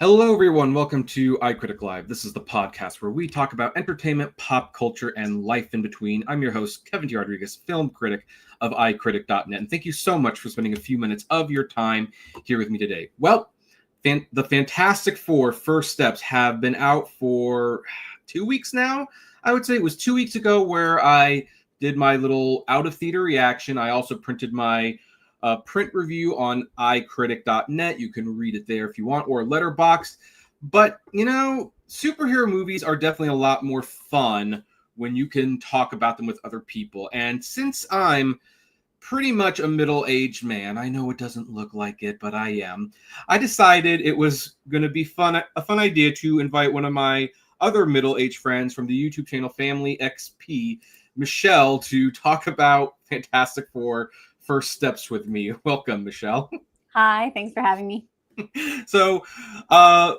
Hello, everyone. Welcome to iCritic Live. This is the podcast where we talk about entertainment, pop culture, and life in between. I'm your host, Kevin T. Rodriguez, film critic of iCritic.net. And thank you so much for spending a few minutes of your time here with me today. Well, the Fantastic Four First Steps have been out for 2 weeks now. I would say it was 2 weeks ago where I did my little out-of-theater reaction. I also printed my print review on iCritic.net. You can read it there if you want, or Letterboxd. But, superhero movies are definitely a lot more fun when you can talk about them with other people. And since I'm pretty much a middle-aged man, I know it doesn't look like it, but I am, I decided it was going to be a fun idea to invite one of my other middle-aged friends from the YouTube channel Family XP, Michelle, to talk about Fantastic Four First Steps with me. Welcome, Michelle. Hi, thanks for having me. So I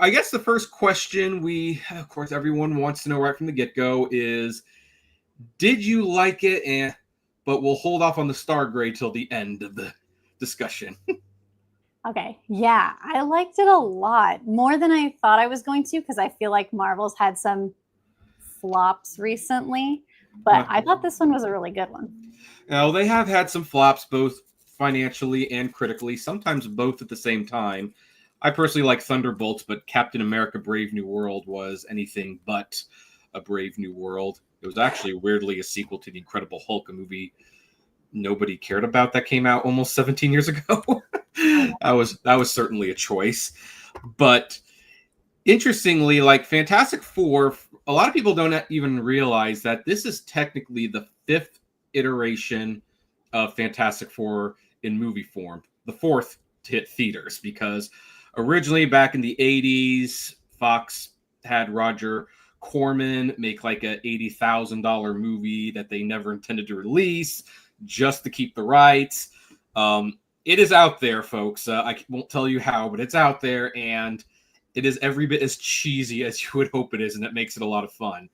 guess the first question of course, everyone wants to know right from the get-go is, did you like it? But we'll hold off on the star grade till the end of the discussion. Okay, yeah, I liked it a lot, more than I thought I was going to, because I feel like Marvel's had some flops recently, but I thought this one was a really good one. Now, they have had some flops, both financially and critically, sometimes both at the same time. I personally like Thunderbolts, but Captain America Brave New World was anything but a Brave New World. It was actually weirdly a sequel to The Incredible Hulk, a movie nobody cared about that came out almost 17 years ago. That was certainly a choice. But interestingly, like Fantastic Four, a lot of people don't even realize that this is technically the fifth iteration of Fantastic Four in movie form, the fourth to hit theaters, because originally back in the 80s, Fox had Roger Corman make like a $80,000 movie that they never intended to release just to keep the rights. It is out there, folks. I won't tell you how, but it's out there, and it is every bit as cheesy as you would hope it is, and it makes it a lot of fun.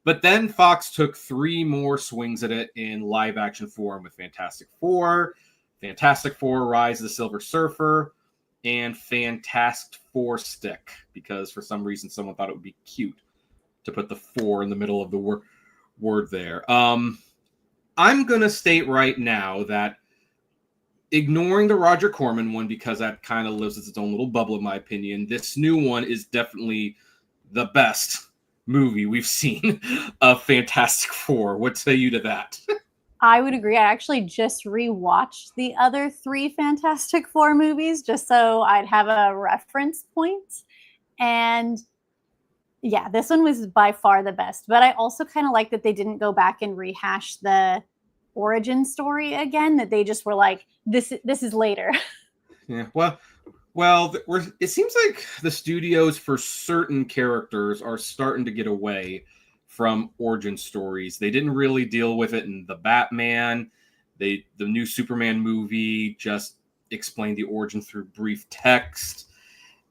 But then Fox took 3 more swings at it in live action form with Fantastic Four, Rise of the Silver Surfer, and Fantastic Four Stick, because for some reason someone thought it would be cute to put the 4 in the middle of the word there. I'm going to state right now that ignoring the Roger Corman one, because that kind of lives as its own little bubble, in my opinion, this new one is definitely the best movie we've seen of Fantastic Four. What say you to that? I would agree. I actually just rewatched the other 3 Fantastic Four movies just so I'd have a reference point. And yeah, this one was by far the best. But I also kind of like that they didn't go back and rehash the origin story again, that they just were like, this is later. Yeah, well, it seems like the studios for certain characters are starting to get away from origin stories. They didn't really deal with it in the Batman. The new Superman movie just explained the origin through brief text.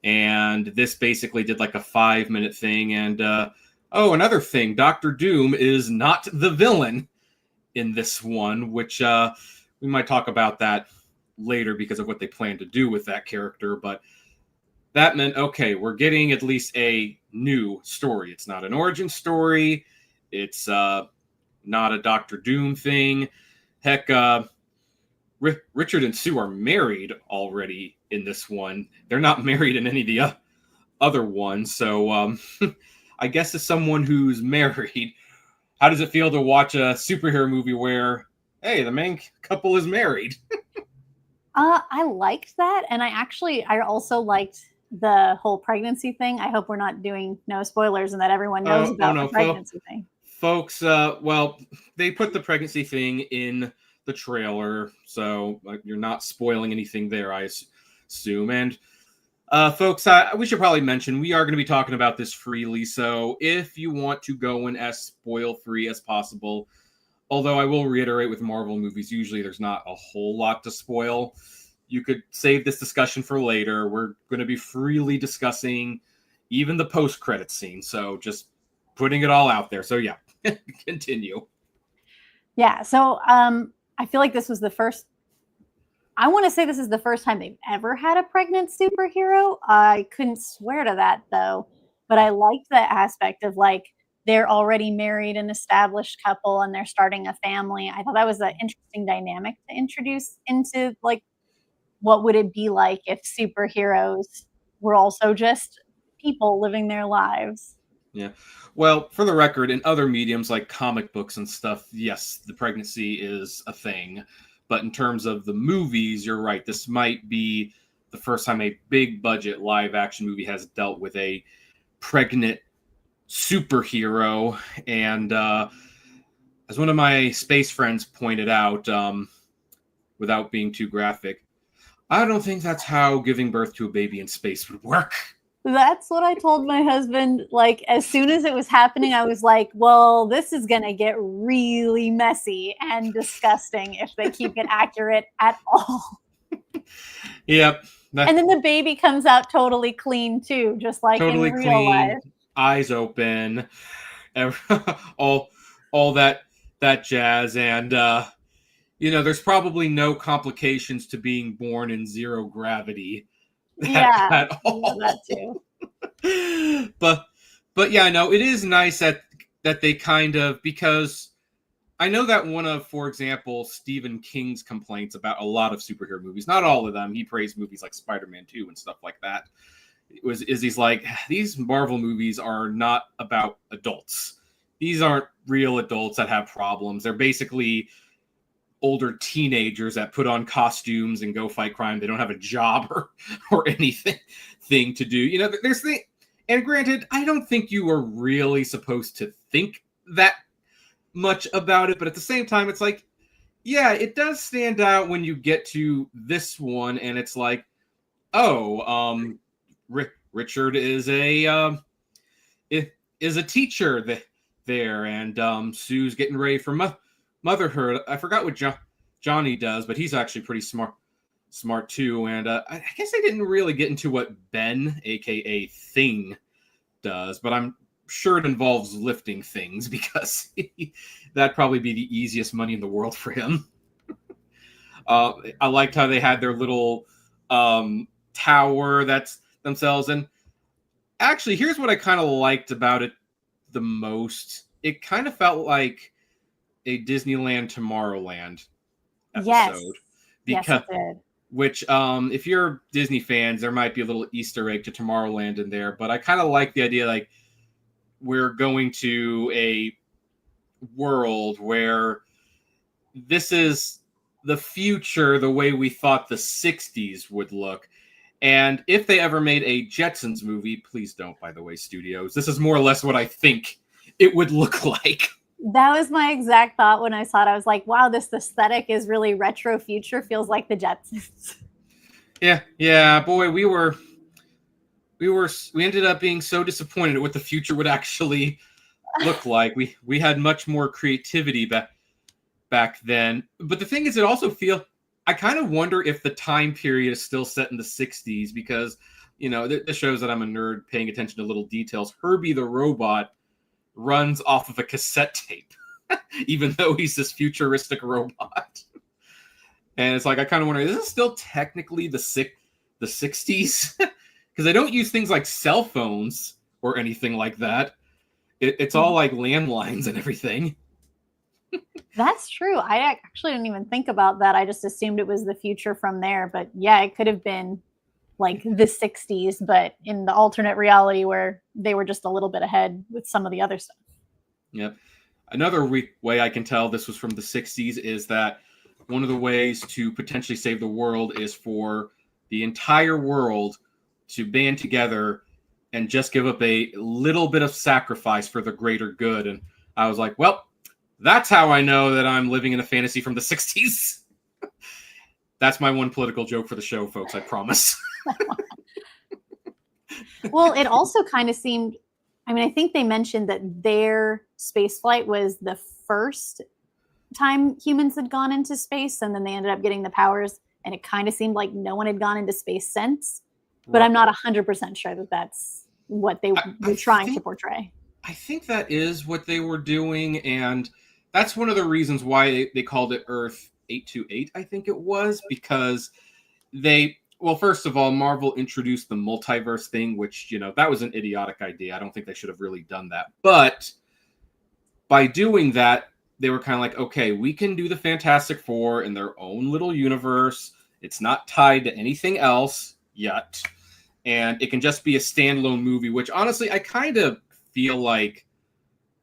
And this basically did like a 5-minute thing. And, another thing, Dr. Doom is not the villain in this one, which we might talk about that later because of what they plan to do with that character. But that meant, okay, we're getting at least a new story. It's not an origin story. It's not a Dr. Doom thing. Heck, Richard and Sue are married already in this one. They're not married in any of the other ones. So I guess as someone who's married, how does it feel to watch a superhero movie where, hey, the main couple is married? I liked that. And I also liked the whole pregnancy thing. I hope we're not doing no spoilers and that everyone knows about the pregnancy thing. Folks, they put the pregnancy thing in the trailer, so you're not spoiling anything there, I assume. And folks, we should probably mention we are going to be talking about this freely, so if you want to go in as spoil-free as possible, although I will reiterate with Marvel movies, usually there's not a whole lot to spoil. You could save this discussion for later. We're going to be freely discussing even the post-credit scene, so just putting it all out there. So yeah, continue. Yeah, so I feel like this was the first I want to say this is the first time they've ever had a pregnant superhero. I couldn't swear to that though, but I like the aspect of like they're already married, an established couple, and they're starting a family. I thought that was an interesting dynamic to introduce into like what would it be like if superheroes were also just people living their lives. Yeah. Well, for the record, in other mediums like comic books and stuff, yes, the pregnancy is a thing. But in terms of the movies, you're right. This might be the first time a big budget live action movie has dealt with a pregnant superhero. And as one of my space friends pointed out, without being too graphic, I don't think that's how giving birth to a baby in space would work. That's what I told my husband. Like, as soon as it was happening, I was like, well, this is going to get really messy and disgusting if they keep it accurate at all. Yep. And then the baby comes out totally clean, too, just like totally in real clean, life. Eyes open, all that jazz. And, there's probably no complications to being born in zero gravity. At all. That too. but yeah, no, it is nice that they kind of, because I know that one of, for example, Stephen King's complaints about a lot of superhero movies, not all of them, he praised movies like Spider-Man 2 and stuff like that, he's like, these Marvel movies are not about adults. These aren't real adults that have problems. They're basically older teenagers that put on costumes and go fight crime. They don't have a job or anything to do. There's the, and granted, I don't think you are really supposed to think that much about it, but at the same time, it's like, yeah, it does stand out when you get to this one, and it's like, Richard is a teacher there, and Sue's getting ready for motherhood. I forgot what Johnny does, but he's actually pretty smart too. And I guess I didn't really get into what Ben, aka Thing, does, but I'm sure it involves lifting things because that'd probably be the easiest money in the world for him. I liked how they had their little tower that's themselves. And actually, here's what I kind of liked about it the most. It kind of felt like a Disneyland Tomorrowland episode. Yes, it did. Which, if you're Disney fans, there might be a little Easter egg to Tomorrowland in there. But I kind of like the idea, like, we're going to a world where this is the future, the way we thought the 60s would look. And if they ever made a Jetsons movie, please don't, by the way, studios. This is more or less what I think it would look like. That was my exact thought when I saw it. I was like, wow, this aesthetic is really retro future. Feels like the Jetsons. Yeah, boy, we ended up being so disappointed at what the future would actually look like. We had much more creativity back then. But the thing is, it also I kind of wonder if the time period is still set in the 60s because, this shows that I'm a nerd paying attention to little details. Herbie the robot runs off of a cassette tape, even though he's this futuristic robot. And it's like, I kind of wonder, is this still technically the 60s? Because they don't use things like cell phones or anything like that. It's all like landlines and everything. That's true. I actually didn't even think about that. I just assumed it was the future from there. But yeah, it could have been like the 60s, but in the alternate reality where they were just a little bit ahead with some of the other stuff. Yep. Another way I can tell this was from the 60s is that one of the ways to potentially save the world is for the entire world to band together and just give up a little bit of sacrifice for the greater good. And I was like, well, that's how I know that I'm living in a fantasy from the 60s. That's my one political joke for the show, folks, I promise. Well, it also kind of seemed, I think they mentioned that their space flight was the first time humans had gone into space, and then they ended up getting the powers, and it kind of seemed like no one had gone into space since. But I'm not 100% sure that that's what they were trying to portray. I think that is what they were doing, and that's one of the reasons why they called it Earth 828, I think it was, because well, first of all, Marvel introduced the multiverse thing, which, that was an idiotic idea. I don't think they should have really done that. But by doing that, they were kind of like, okay, we can do the Fantastic Four in their own little universe. It's not tied to anything else yet. And it can just be a standalone movie, which honestly, I kind of feel like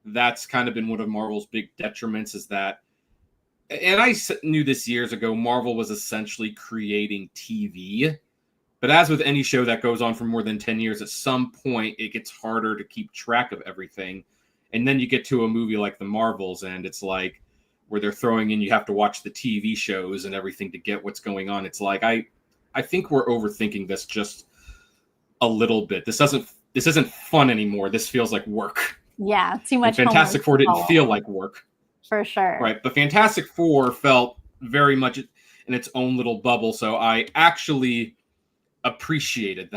that's kind of been one of Marvel's big detriments, is that, and I knew this years ago, Marvel was essentially creating TV. But as with any show that goes on for more than 10 years, at some point it gets harder to keep track of everything. And then you get to a movie like the Marvels, and it's like where they're throwing in, you have to watch the TV shows and everything to get what's going on. It's like, I think we're overthinking this just a little bit. This isn't fun anymore. This feels like work. Yeah, too much. And Fantastic Four didn't feel like work. For sure. Right, but Fantastic Four felt very much in its own little bubble, so I actually appreciated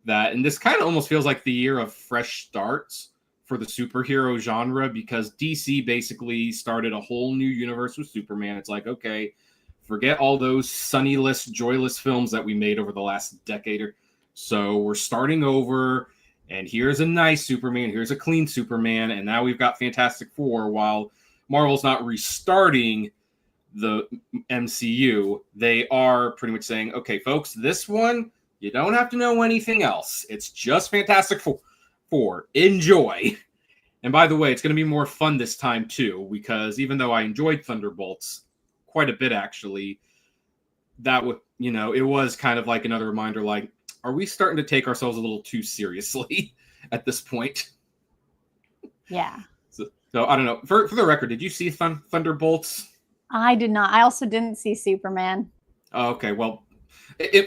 that. And this kind of almost feels like the year of fresh starts for the superhero genre, because DC basically started a whole new universe with Superman. It's like, okay, forget all those sunnyless, joyless films that we made over the last decade or so. We're starting over, and here's a nice Superman, here's a clean Superman, and now we've got Fantastic Four. While Marvel's not restarting the MCU, they are pretty much saying, okay, folks, this one, you don't have to know anything else. It's just Fantastic Four. Enjoy. And by the way, it's going to be more fun this time, too, because even though I enjoyed Thunderbolts quite a bit, actually, it was kind of like another reminder, like, are we starting to take ourselves a little too seriously at this point? Yeah. So I don't know. For the record, did you see Thunderbolts? I did not. I also didn't see Superman. Oh, okay, well,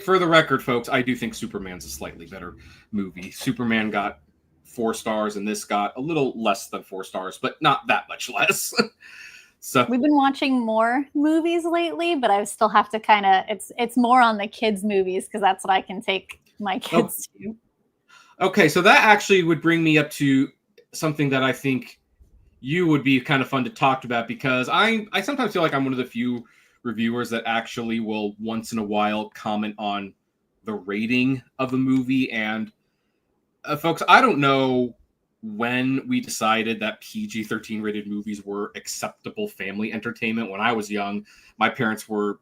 for the record, folks, I do think Superman's a slightly better movie. Superman got 4 stars, and this got a little less than 4 stars, but not that much less. So we've been watching more movies lately, but I still have to kind of, it's more on the kids' movies, because that's what I can take my kids to. Okay, so that actually would bring me up to something that I think you would be kind of fun to talk about, because I sometimes feel like I'm one of the few reviewers that actually will once in a while comment on the rating of a movie. And folks, I don't know when we decided that PG-13 rated movies were acceptable family entertainment. When I was young, my parents were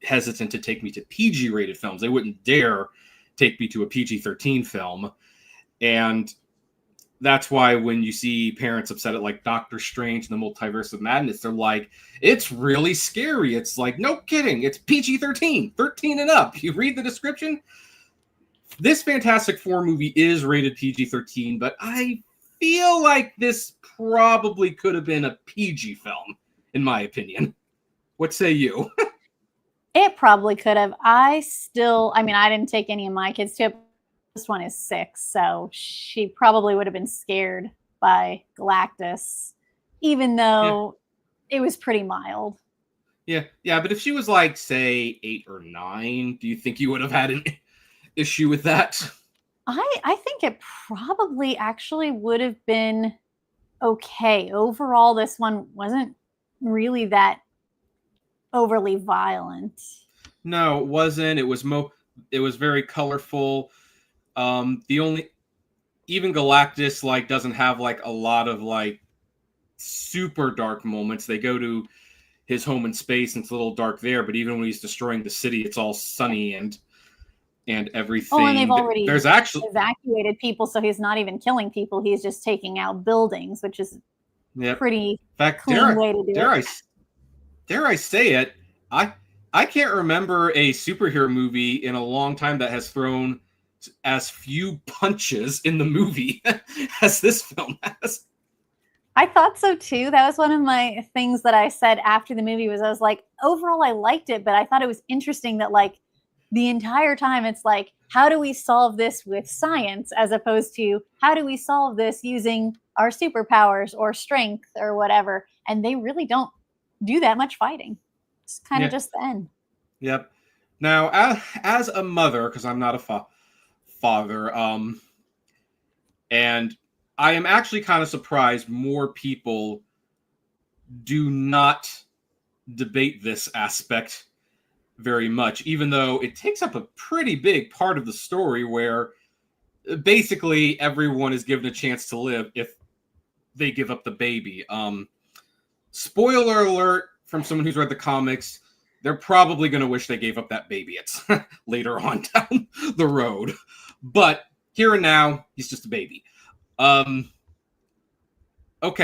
hesitant to take me to PG rated films. They wouldn't dare take me to a PG-13 film. And that's why when you see parents upset at like Doctor Strange and the Multiverse of Madness, they're like, it's really scary. It's like, no kidding. It's PG-13, 13 and up. You read the description. This Fantastic Four movie is rated PG-13, but I feel like this probably could have been a PG film, in my opinion. What say you? It probably could have. I didn't take any of my kids to it. This one is 6, so she probably would have been scared by Galactus, even though it was pretty mild. Yeah, but if she was like, say, 8 or 9, do you think you would have had an issue with that? I think it probably actually would have been okay. Overall, this one wasn't really that overly violent. No, it wasn't. It was very colorful. Even Galactus like doesn't have like a lot of like super dark moments. They go to his home in space and it's a little dark there, but even when he's destroying the city, it's all sunny and everything. Oh, and they've already actually evacuated people, so he's not even killing people. He's just taking out buildings, which is pretty clean way to do it. Dare I say it? I can't remember a superhero movie in a long time that has thrown as few punches in the movie as this film has. I thought so too. That was one of my things that I said after the movie. I was like, overall, I liked it, but I thought it was interesting that like the entire time it's like, how do we solve this with science, as opposed to how do we solve this using our superpowers or strength or whatever? And they really don't do that much fighting. It's kind of just the end. Yep. Now, as a mother, because I'm not a father, and I am actually kind of surprised more people do not debate this aspect very much, even though it takes up a pretty big part of the story where basically everyone is given a chance to live if they give up the baby. Spoiler alert from someone who's read the comics, they're probably going to wish they gave up that baby. It's later on down the road. But here and now, he's just a baby. Okay,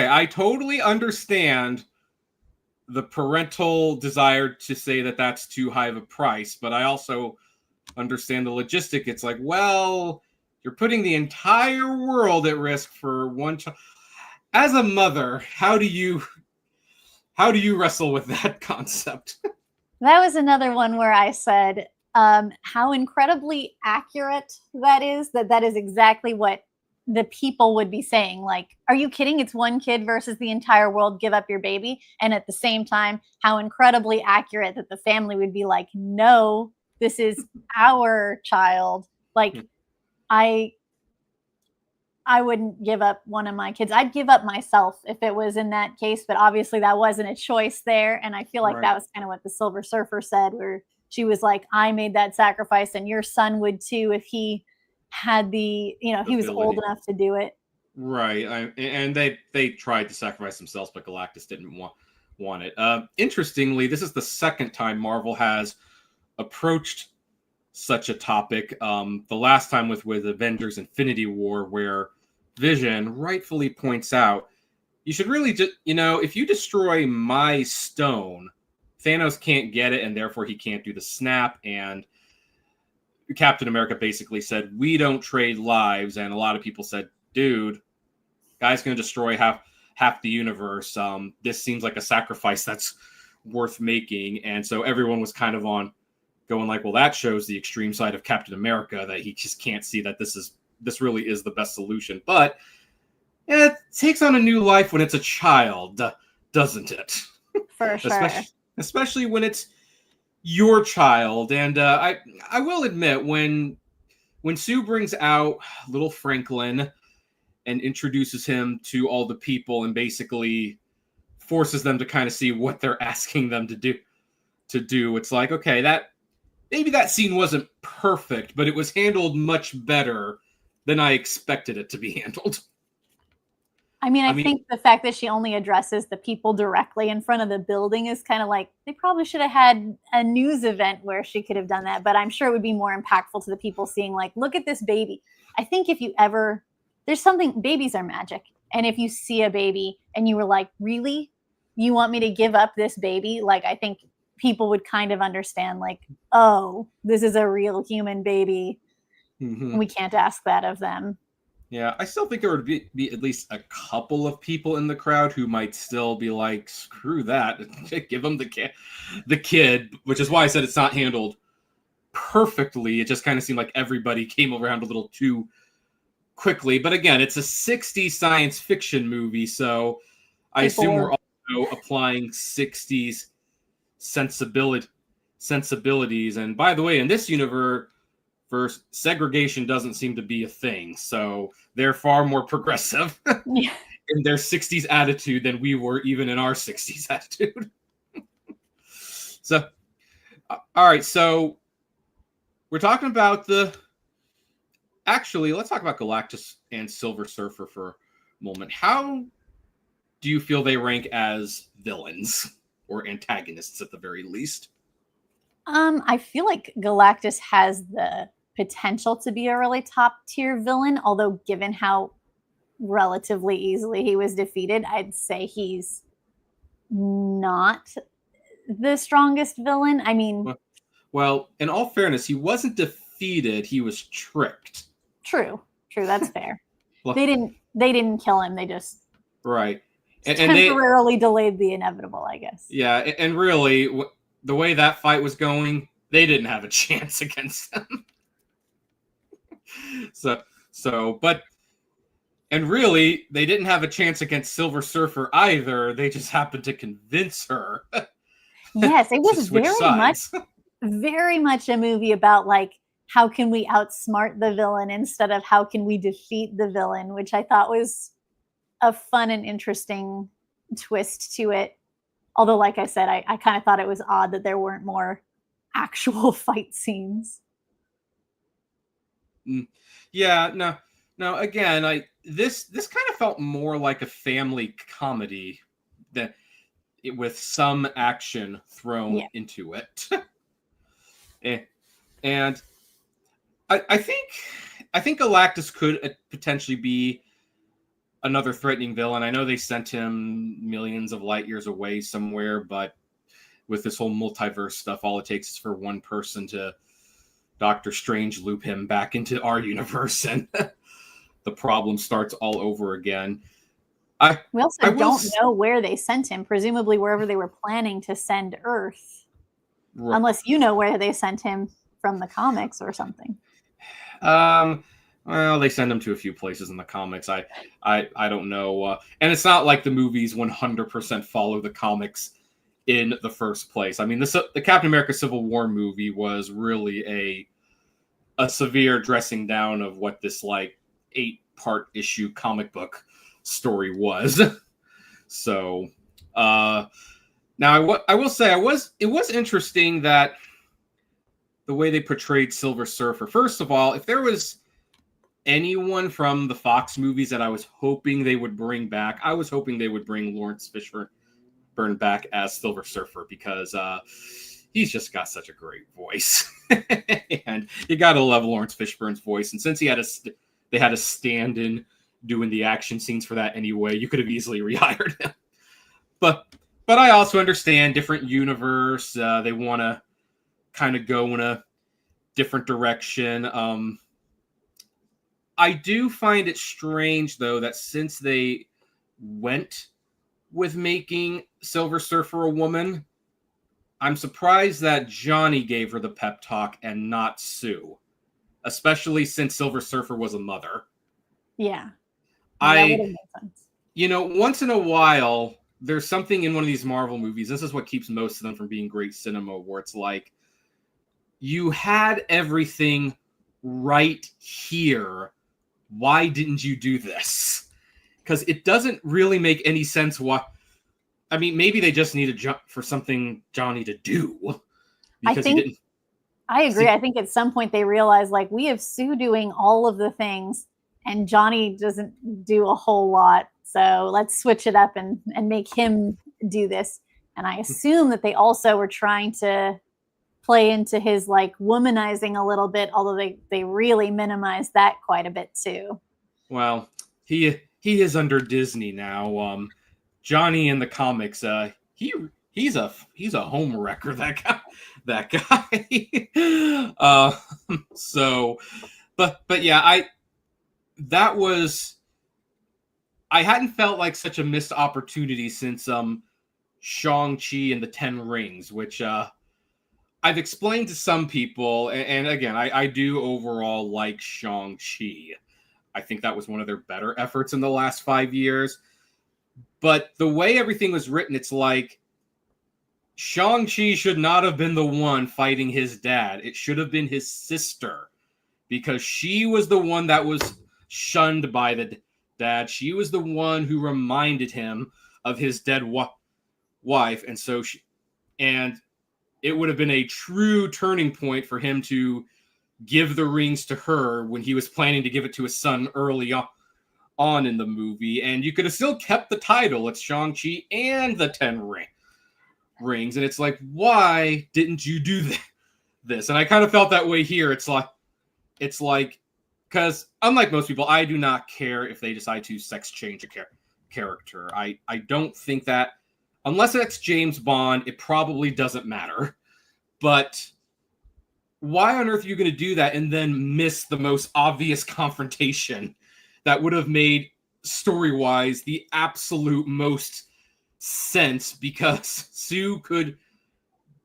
I totally understand the parental desire to say that that's too high of a price, but I also understand the logistic. It's like, well, you're putting the entire world at risk for one child. As a mother, how do you wrestle with that concept? That was another one where I said how incredibly accurate that is exactly what the people would be saying. Like, are you kidding? It's one kid versus the entire world. Give up your baby. And at the same time, how incredibly accurate that the family would be like, no, this is our child. Like, I wouldn't give up one of my kids. I'd give up myself if it was in that case, but obviously that wasn't a choice there. And I feel like that was kind of what the Silver Surfer said, where she was like, I made that sacrifice and your son would too if he had the, he was old enough to do it. Right. And they tried to sacrifice themselves, but Galactus didn't want it. Interestingly, this is the second time Marvel has approached such a topic. The last time with Avengers Infinity War, where Vision rightfully points out, you should really just, if you destroy my stone, Thanos can't get it, and therefore he can't do the snap. And Captain America basically said, we don't trade lives. And a lot of people said, dude, guy's going to destroy half the universe. This seems like a sacrifice that's worth making. And so everyone was kind of going like, well, that shows the extreme side of Captain America, that he just can't see that this really is the best solution. But it takes on a new life when it's a child, doesn't it? For sure. Especially when it's your child. And I will admit, when Sue brings out little Franklin and introduces him to all the people and basically forces them to kind of see what they're asking them to do, it's like, okay, maybe that scene wasn't perfect, but it was handled much better than I expected it to be handled. I mean, I think the fact that she only addresses the people directly in front of the building is kind of like, they probably should have had a news event where she could have done that, but I'm sure it would be more impactful to the people seeing, like, look at this baby. I think there's something, babies are magic. And if you see a baby and you were like, really? You want me to give up this baby? Like, I think people would kind of understand, like, oh, this is a real human baby. Mm-hmm. We can't ask that of them. Yeah, I still think there would be at least a couple of people in the crowd who might still be like, screw that, give them the kid, which is why I said it's not handled perfectly. It just kind of seemed like everybody came around a little too quickly. But again, it's a 60s science fiction movie, so I assume we're also applying 60s sensibilities. And by the way, in this universe, segregation doesn't seem to be a thing, so they're far more progressive in their 60s attitude than we were even in our 60s attitude. So, all right, so we're talking about let's talk about Galactus and Silver Surfer for a moment. How do you feel they rank as villains or antagonists at the very least? I feel like Galactus has the potential to be a really top tier villain, although given how relatively easily he was defeated, I'd say he's not the strongest villain. I mean, well, in all fairness, he wasn't defeated, he was tricked. True, that's fair. They didn't kill him, they just and temporarily delayed the inevitable, I guess. Yeah, and really, the way that fight was going, they didn't have a chance against him. And really, they didn't have a chance against Silver Surfer either. They just happened to convince her. Yes, it was very much a movie about, like, how can we outsmart the villain instead of how can we defeat the villain, which I thought was a fun and interesting twist to it. Although, like I said, I kind of thought it was odd that there weren't more actual fight scenes. Yeah, no. Again, this kind of felt more like a family comedy than with some action thrown into it. And I think Galactus could potentially be another threatening villain. I know they sent him millions of light years away somewhere, but with this whole multiverse stuff, all it takes is for one person to Doctor Strange loop him back into our universe, and the problem starts all over again. We also don't know where they sent him, presumably wherever they were planning to send Earth. Right. Unless you know where they sent him from the comics or something. Well, they send him to a few places in the comics. I don't know. And it's not like the movies 100% follow the comics in the first place. I mean, the Captain America Civil War movie was really a severe dressing down of what this like 8-part issue comic book story was. So now I will say it was interesting that the way they portrayed Silver Surfer. First of all, if there was anyone from the Fox movies that I was hoping they would bring back, I was hoping they would bring Lawrence Fishburne back as Silver Surfer, because he's just got such a great voice. And you gotta love Lawrence Fishburne's voice. And since they had a stand-in doing the action scenes for that anyway, you could have easily rehired him. But I also understand different universe. They want to kind of go in a different direction. I do find it strange, though, that since they went with making Silver Surfer a woman, I'm surprised that Johnny gave her the pep talk and not Sue, especially since Silver Surfer was a mother. Yeah. That would have made sense. Once in a while, there's something in one of these Marvel movies. This is what keeps most of them from being great cinema, where it's like, you had everything right here. Why didn't you do this? Because it doesn't really make any sense why. I mean, maybe they just need for something Johnny to do. Because I agree. I think at some point they realized, like, we have Sue doing all of the things and Johnny doesn't do a whole lot. So let's switch it up and make him do this. And I assume that they also were trying to play into his like womanizing a little bit, although they really minimized that quite a bit too. Well, he is under Disney now. Johnny in the comics, he's a home wrecker. That guy. So, but yeah, I hadn't felt like such a missed opportunity since Shang-Chi and the Ten Rings, which I've explained to some people, and again, I do overall like Shang-Chi. I think that was one of their better efforts in the last 5 years. But the way everything was written, it's like Shang-Chi should not have been the one fighting his dad. It should have been his sister, because she was the one that was shunned by the dad. She was the one who reminded him of his dead wife, and it would have been a true turning point for him to give the rings to her when he was planning to give it to his son early on in the movie. And you could have still kept the title. It's Shang-Chi and the Ten Rings. And it's like, why didn't you do this? And I kind of felt that way here. It's like, because unlike most people, I do not care if they decide to sex change a character. I don't think that, unless it's James Bond, it probably doesn't matter. But why on earth are you going to do that and then miss the most obvious confrontation that would have made, story-wise, the absolute most sense? Because Sue could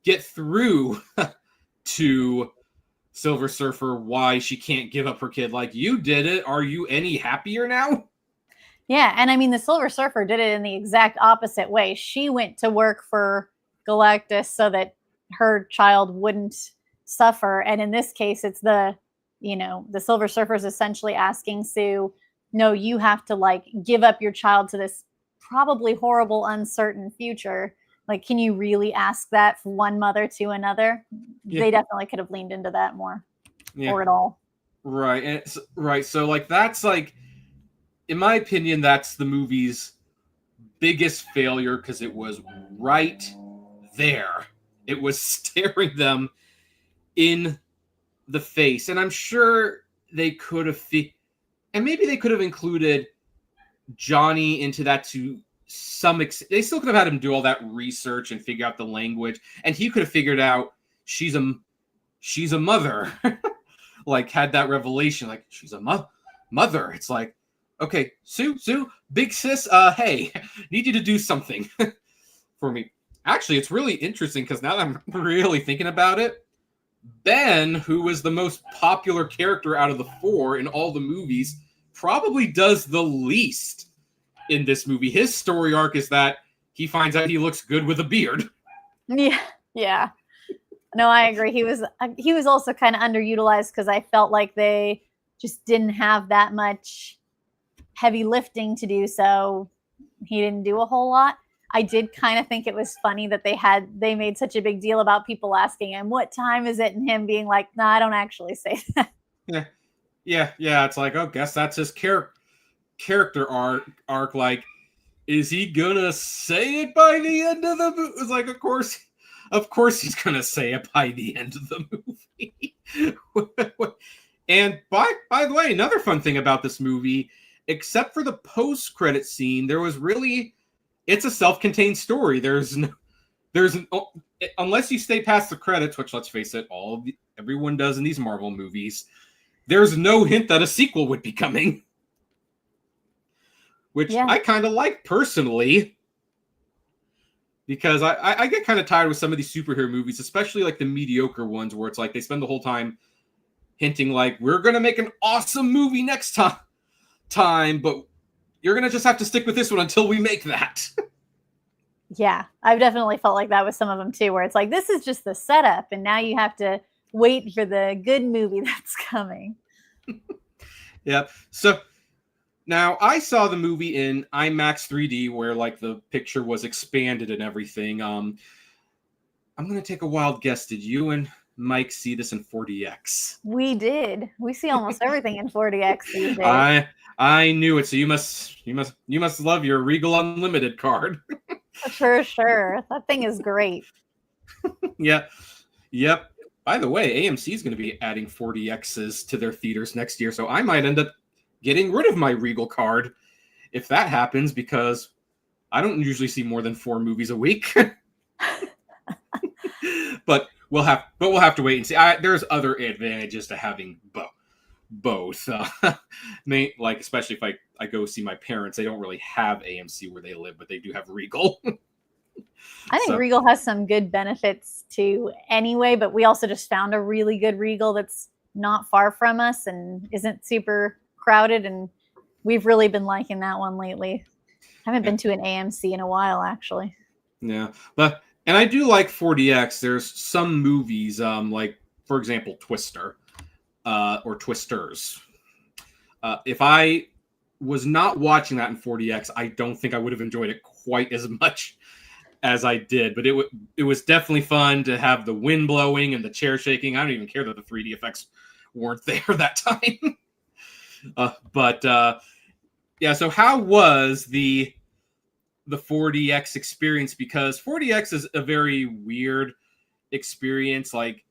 get through to Silver Surfer why she can't give up her kid. Like, you did it. Are you any happier now? Yeah, and I mean, the Silver Surfer did it in the exact opposite way. She went to work for Galactus so that her child wouldn't suffer. And in this case, it's the Silver Surfer is essentially asking Sue, no, you have to like give up your child to this probably horrible, uncertain future Like, can you really ask that from one mother to another? Yeah. They definitely could have leaned into that more, Yeah. or at all. Right. And right. So like that's like, in my opinion, that's the movie's biggest failure because it was right there. It was staring them in the face. And I'm sure they could have and maybe they could have included Johnny into that to some extent. They still could have had him do all that research and figure out the language, and he could have figured out she's a mother. Like had that revelation, like she's a mother. It's like, okay, Sue, big sis, hey, need you to do something for me. Actually, it's really interesting because now that I'm really thinking about it, Ben, who was the most popular character out of the 4 in all the movies, probably does the least in this movie. His story arc is that he finds out he looks good with a beard. Yeah. No, I agree. He was also kind of underutilized because I felt like they just didn't have that much heavy lifting to do, so he didn't do a whole lot. I did kind of think it was funny that they made such a big deal about people asking him what time is it, and him being like, "No, I don't actually say that." Yeah. It's like, oh, guess that's his character arc. Like, is he gonna say it by the end of the movie? It's like, of course he's gonna say it by the end of the movie. And by the way, another fun thing about this movie, except for the post-credit scene, it's a self-contained story. Unless you stay past the credits, which let's face it, everyone does in these Marvel movies, there's no hint that a sequel would be coming. Which I kind of like personally. Because I get kind of tired with some of these superhero movies, especially like the mediocre ones where it's like they spend the whole time hinting like, we're going to make an awesome movie next time, but you're going to just have to stick with this one until we make that. Yeah, I've definitely felt like that with some of them too, where it's like, this is just the setup, and now you have to wait for the good movie that's coming. Yeah. So now I saw the movie in IMAX 3D where like the picture was expanded and everything. I'm going to take a wild guess. Did you and Mike see this in 4DX? We did. We see almost everything in 4DX these days. I knew it. So you must love your Regal Unlimited card. For sure. That thing is great. Yeah. Yep. By the way, AMC is going to be adding 4DXs to their theaters next year, so I might end up getting rid of my Regal card if that happens, because I don't usually see more than 4 movies a week. But we'll have to wait and see. There's other advantages to having both. Like especially if I go see my parents, they don't really have AMC where they live, but they do have Regal. I think Regal has some good benefits too anyway, but we also just found a really good Regal that's not far from us and isn't super crowded, and we've really been liking that one lately. I haven't been to an AMC in a while, actually. Yeah, and I do like 4DX. There's some movies, like for example, Twister, or Twisters. If I was not watching that in 4DX, I don't think I would have enjoyed it quite as much as I did. But it was definitely fun to have the wind blowing and the chair shaking. I don't even care that the 3D effects weren't there that time. Yeah. So how was the 4DX experience? Because 4DX is a very weird experience. Like,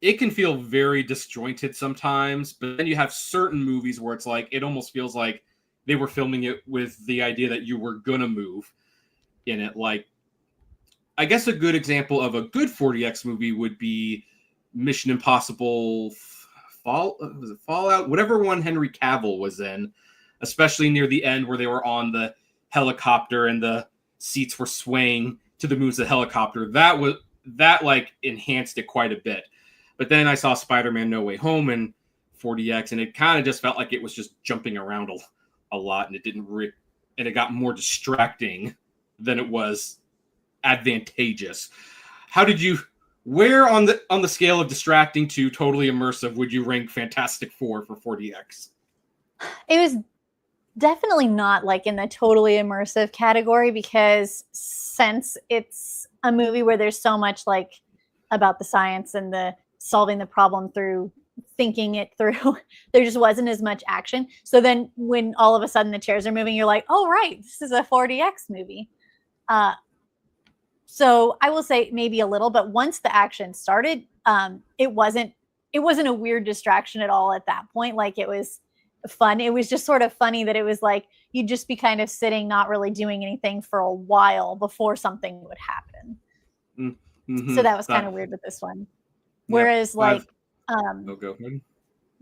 it can feel very disjointed sometimes, but then you have certain movies where it's like, it almost feels like they were filming it with the idea that you were gonna move in it. Like, I guess a good example of a good 4DX movie would be Mission Impossible Fallout, whatever one Henry Cavill was in, especially near the end where they were on the helicopter and the seats were swaying to the moves of the helicopter. That like enhanced it quite a bit. But then I saw Spider-Man No Way Home in 4DX, and it kind of just felt like it was just jumping around a lot, and it didn't and it got more distracting than it was advantageous. Where on the scale of distracting to totally immersive would you rank Fantastic Four for 4DX? It was definitely not like in the totally immersive category, because since it's a movie where there's so much like about the science and the solving the problem through thinking it through, there just wasn't as much action. So then when all of a sudden the chairs are moving, you're like, oh, right, this is a 4DX movie. So I will say maybe a little, but once the action started, it wasn't a weird distraction at all at that point. Like, it was fun. It was just sort of funny that it was like you'd just be kind of sitting, not really doing anything for a while before something would happen. Mm-hmm. So that was kind of weird with this one. Whereas like go ahead.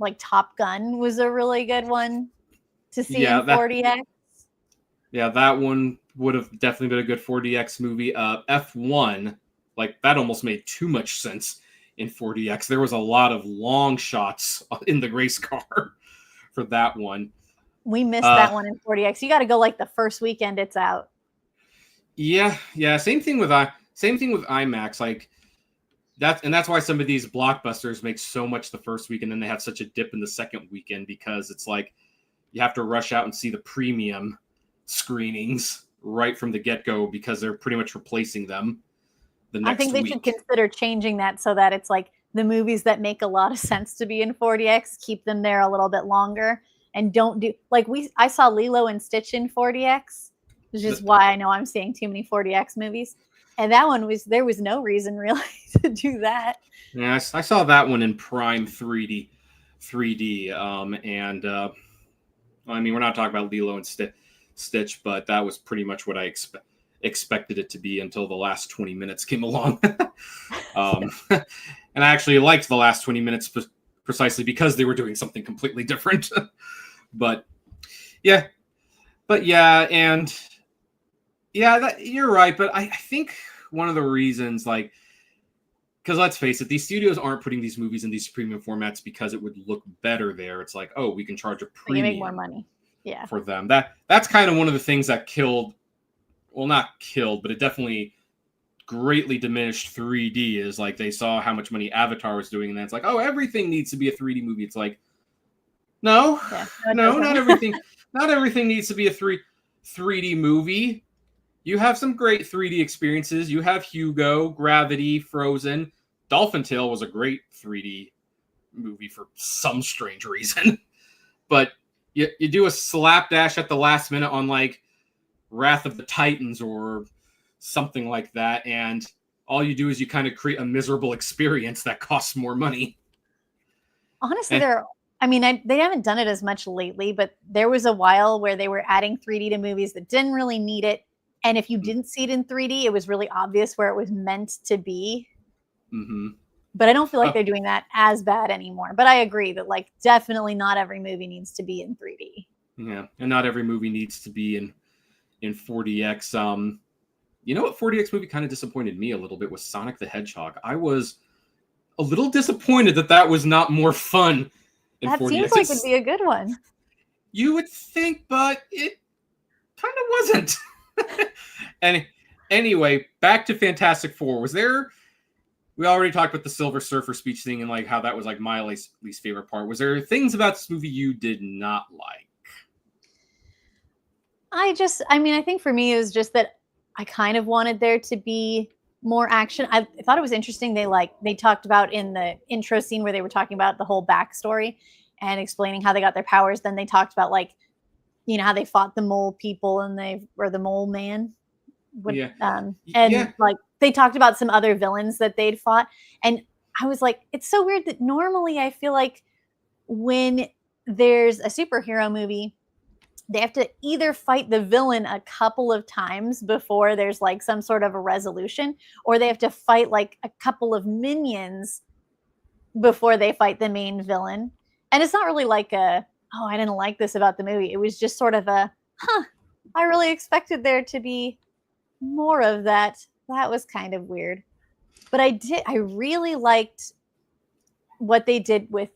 Like Top Gun was a really good one to see in 4DX. Yeah, that one would have definitely been a good 4DX movie. F1, like, that almost made too much sense in 4DX. There was a lot of long shots in the race car for that one. We missed that one in 4DX. You got to go like the first weekend it's out. Yeah. Same thing with IMAX. Like, that's why some of these blockbusters make so much the first week, and then they have such a dip in the second weekend, because it's like you have to rush out and see the premium screenings right from the get-go, because they're pretty much replacing them the next week. I think they should consider changing that so that it's like the movies that make a lot of sense to be in 4DX, keep them there a little bit longer, and don't do like I saw Lilo and Stitch in 4DX, which is why I know I'm seeing too many 4DX movies. And that one there was no reason really to do that. Yeah, I saw that one in prime 3D. I mean, we're not talking about Lilo and Stitch, but that was pretty much what I expected it to be until the last 20 minutes came along. And I actually liked the last 20 minutes precisely because they were doing something completely different. But yeah, you're right. But I think one of the reasons, like, because let's face it, these studios aren't putting these movies in these premium formats because it would look better there. It's like, oh, we can charge a premium. You make more money. Yeah. For them. That's kind of one of the things that not killed, but it definitely greatly diminished 3D, is like they saw how much money Avatar was doing, and then it's like, oh, everything needs to be a 3D movie. It's like, no, not everything. Not everything needs to be a 3D movie. You have some great 3D experiences. You have Hugo, Gravity, Frozen. Dolphin Tale was a great 3D movie for some strange reason. But you do a slapdash at the last minute on like Wrath of the Titans or something like that, and all you do is you kind of create a miserable experience that costs more money. Honestly, they haven't done it as much lately, but there was a while where they were adding 3D to movies that didn't really need it. And if you didn't see it in 3D, it was really obvious where it was meant to be. Mm-hmm. But I don't feel like they're doing that as bad anymore. But I agree that like definitely not every movie needs to be in 3D. Yeah, and not every movie needs to be in 4DX. You know what 4DX movie kind of disappointed me a little bit was Sonic the Hedgehog. I was a little disappointed that was not more fun in 4DX. That seems like it'd be a good one. You would think, but it kind of wasn't. And anyway, back to Fantastic Four. We already talked about the Silver Surfer speech thing and like how that was like my least favorite part. Was there things about this movie you did not like? I think for me it was just that I kind of wanted there to be more action. I thought it was interesting. They talked about in the intro scene where they were talking about the whole backstory and explaining how they got their powers. Then they talked about like, you know, how they fought the mole people and the mole man. Like they talked about some other villains that they'd fought. And I was like, it's so weird that normally I feel like when there's a superhero movie, they have to either fight the villain a couple of times before there's like some sort of a resolution, or they have to fight like a couple of minions before they fight the main villain. And it's not really like I didn't like this about the movie. It was just sort of I really expected there to be more of that. That was kind of weird. But I really liked what they did with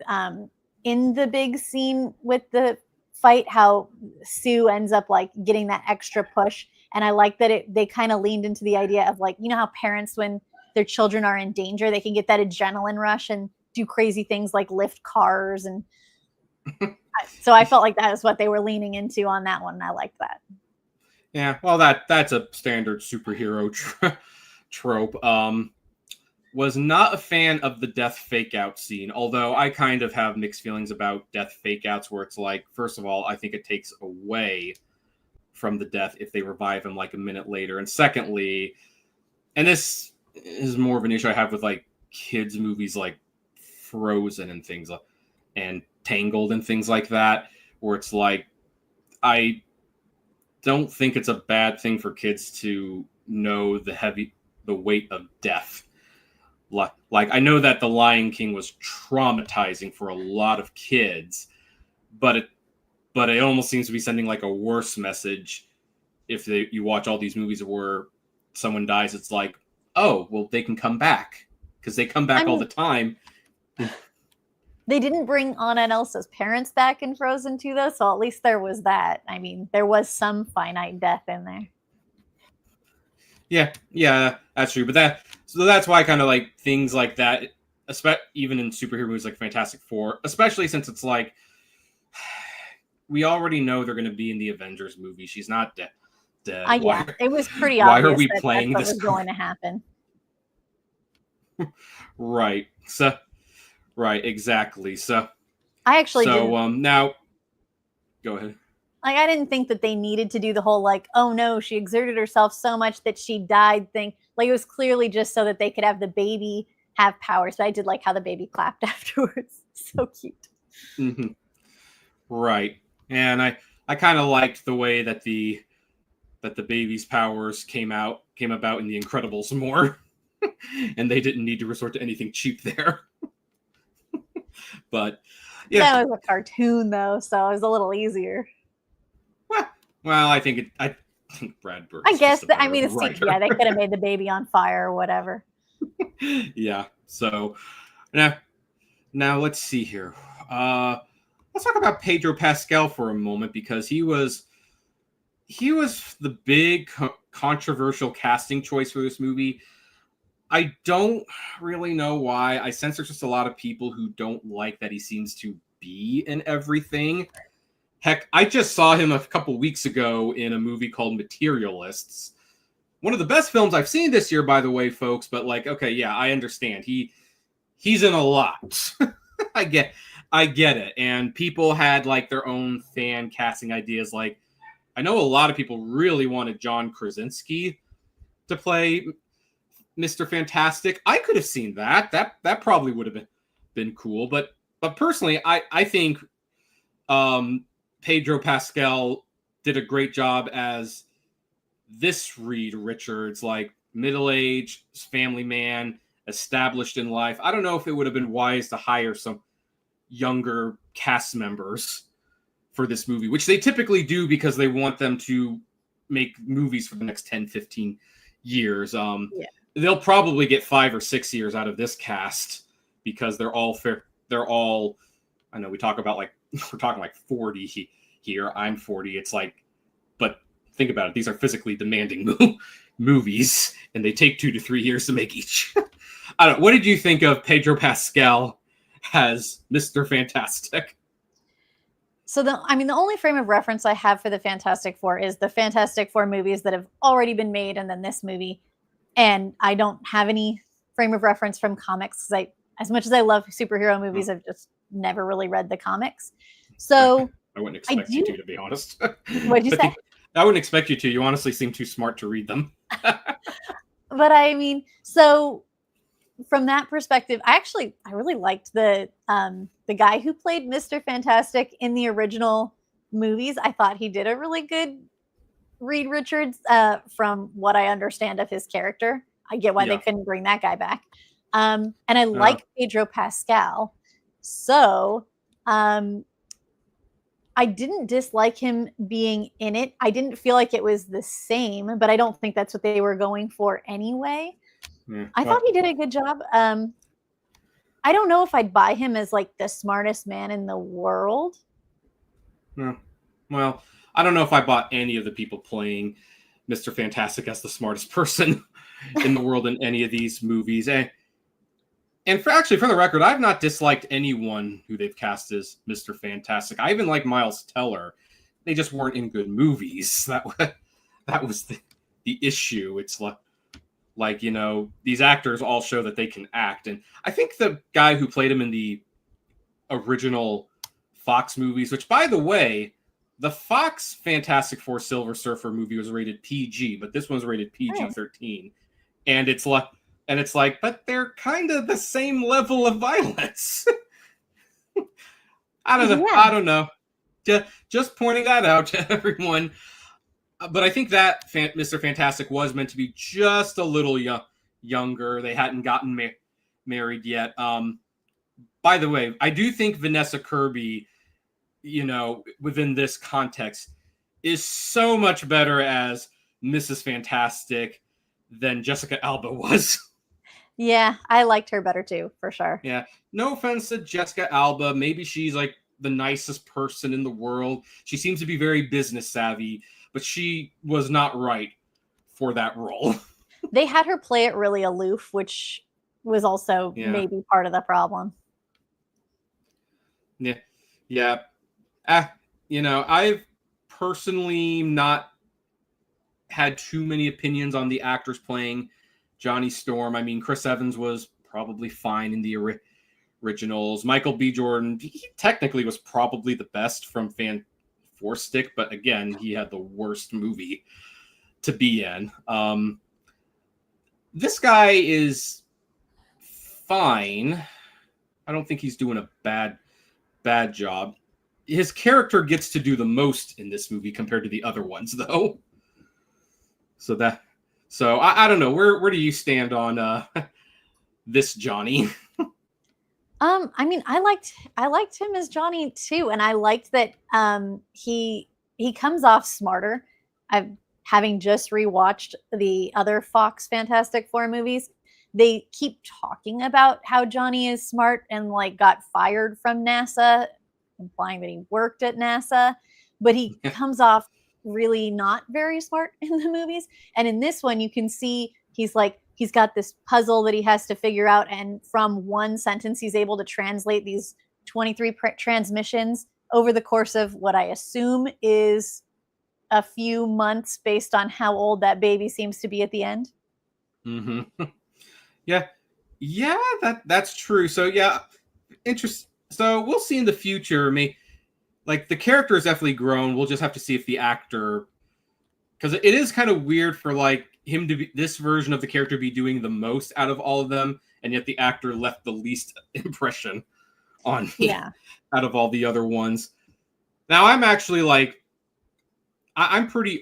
in the big scene with the fight, how Sue ends up like getting that extra push. And I like that they kind of leaned into the idea of like, you know how parents, when their children are in danger, they can get that adrenaline rush and do crazy things like lift cars. And So I felt like that is what they were leaning into on that one. And I liked that. Yeah, well, that's a standard superhero trope. Was not a fan of the death fake out scene, although I kind of have mixed feelings about death fake outs, where it's like, first of all, I think it takes away from the death if they revive him like a minute later. And secondly, and this is more of an issue I have with like kids movies like Frozen and things like, and Tangled and things like that, where it's like, I don't think it's a bad thing for kids to know the weight of death. Like, I know that The Lion King was traumatizing for a lot of kids, but it almost seems to be sending like a worse message if you watch all these movies where someone dies. It's like, oh, well, they can come back because they come back all the time. They didn't bring Anna and Elsa's parents back in Frozen 2, though, so at least there was that. I mean, there was some finite death in there. Yeah, that's true. But that's why I kind of like things like that, even in superhero movies like Fantastic Four, especially since it's like, we already know they're going to be in the Avengers movie. She's not dead. Yeah, it was pretty obvious. Why are we playing that's this? What was going to happen? Right. So, right, exactly. So, I actually didn't. Now, go ahead. Like, I didn't think that they needed to do the whole like, oh no, she exerted herself so much that she died thing. Like, it was clearly just so that they could have the baby have powers. But I did like how the baby clapped afterwards. So cute. Mm-hmm. Right. And I kind of liked the way that the baby's powers came about in The Incredibles more. And they didn't need to resort to anything cheap there. But yeah. That was a cartoon though, so it was a little easier. Well, I think Brad Bird. I guess that, I mean, yeah, they could have made the baby on fire or whatever. Yeah. So now let's see here. Let's talk about Pedro Pascal for a moment, because he was the big controversial casting choice for this movie. I don't really know why. I sense there's just a lot of people who don't like that he seems to be in everything. Heck, I just saw him a couple weeks ago in a movie called Materialists. One of the best films I've seen this year, by the way, folks. But like, okay, yeah, I understand. He's in a lot. I get it. And people had like their own fan casting ideas. Like, I know a lot of people really wanted John Krasinski to play Mr. Fantastic. I could have seen that. That probably would have been cool. But personally, I think Pedro Pascal did a great job as this Reed Richards, like middle-aged family man, established in life. I don't know if it would have been wise to hire some younger cast members for this movie, which they typically do because they want them to make movies for the next 10, 15 years. They'll probably get 5 or 6 years out of this cast because they're all fair. They're all, I know we're talking like 40 here. I'm 40. It's like, but think about it. These are physically demanding movies, and they take 2 to 3 years to make each. I don't know. What did you think of Pedro Pascal as Mr. Fantastic? So the only frame of reference I have for the Fantastic Four is the Fantastic Four movies that have already been made, and then this movie. And I don't have any frame of reference from comics because as much as I love superhero movies, I've just never really read the comics. So I wouldn't expect you to be honest. What'd you say? I wouldn't expect you to. You honestly seem too smart to read them. But I mean, so from that perspective, I really liked the guy who played Mr. Fantastic in the original movies. I thought he did a really good Reed Richards, from what I understand of his character. I get why they couldn't bring that guy back. And I like Pedro Pascal. So I didn't dislike him being in it. I didn't feel like it was the same, but I don't think that's what they were going for anyway. I thought he did a good job. I don't know if I'd buy him as like the smartest man in the world. Well, I don't know if I bought any of the people playing Mr. Fantastic as the smartest person in the world in any of these movies. And for the record, I've not disliked anyone who they've cast as Mr. Fantastic. I even like Miles Teller. They just weren't in good movies. That was the issue. It's like, you know, these actors all show that they can act. And I think the guy who played him in the original Fox movies, which, by the way, the Fox Fantastic Four Silver Surfer movie was rated PG, but this one's rated PG-13. And it's like, but they're kind of the same level of violence. I don't know. Yeah. I don't know. Just pointing that out to everyone. But I think that Mr. Fantastic was meant to be just a little younger. They hadn't gotten married yet. By the way, I do think Vanessa Kirby, you know, within this context, is so much better as Mrs. Fantastic than Jessica Alba was. Yeah, I liked her better too, for sure. Yeah. No offense to Jessica Alba. Maybe she's like the nicest person in the world. She seems to be very business savvy, but she was not right for that role. They had her play it really aloof, which was also maybe part of the problem. Yeah. Yeah. You know, I've personally not had too many opinions on the actors playing Johnny Storm. I mean, Chris Evans was probably fine in the originals. Michael B. Jordan, he technically was probably the best from Fantastic, but again, he had the worst movie to be in. This guy is fine. I don't think he's doing a bad job. His character gets to do the most in this movie compared to the other ones, though. So I don't know. Where do you stand on this Johnny? I mean, I liked him as Johnny too, and I liked that he comes off smarter. Having just rewatched the other Fox Fantastic Four movies, they keep talking about how Johnny is smart and like got fired from NASA, implying that he worked at NASA, but he comes off really not very smart in the movies. And in this one, you can see he's got this puzzle that he has to figure out, and from one sentence, he's able to translate these 23 transmissions over the course of what I assume is a few months, based on how old that baby seems to be at the end. Mm-hmm. Yeah, that's true. So yeah, interesting. So we'll see in the future. Like the character has definitely grown. We'll just have to see if the actor, because it is kind of weird for like him to be this version of the character be doing the most out of all of them, and yet the actor left the least impression on me out of all the other ones. Now I'm actually like, I'm pretty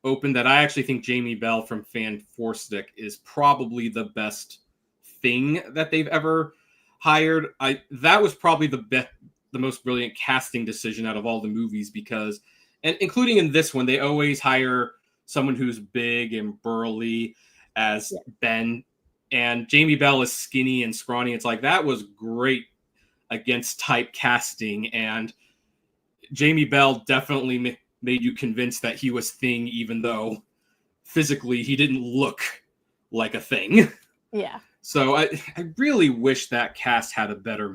open that I actually think Jamie Bell from Fantastic is probably the best thing that they've ever hired. That was probably the most brilliant casting decision out of all the movies, because, and including in this one, they always hire someone who's big and burly as Ben, and Jamie Bell is skinny and scrawny. It's like, that was great against type casting, and Jamie Bell definitely made you convinced that he was Thing, even though physically he didn't look like a Thing. Yeah. So I really wish that cast had a better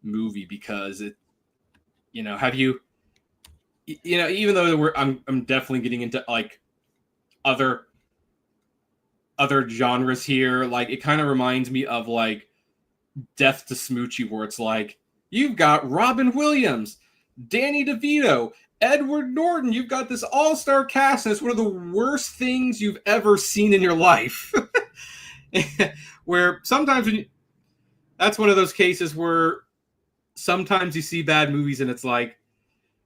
movie, because it, you know, even though I'm definitely getting into like other genres here, like it kind of reminds me of like Death to Smoochie, where it's like, you've got Robin Williams, Danny DeVito, Edward Norton, you've got this all-star cast, and it's one of the worst things you've ever seen in your life. Where sometimes that's one of those cases where sometimes you see bad movies and it's like,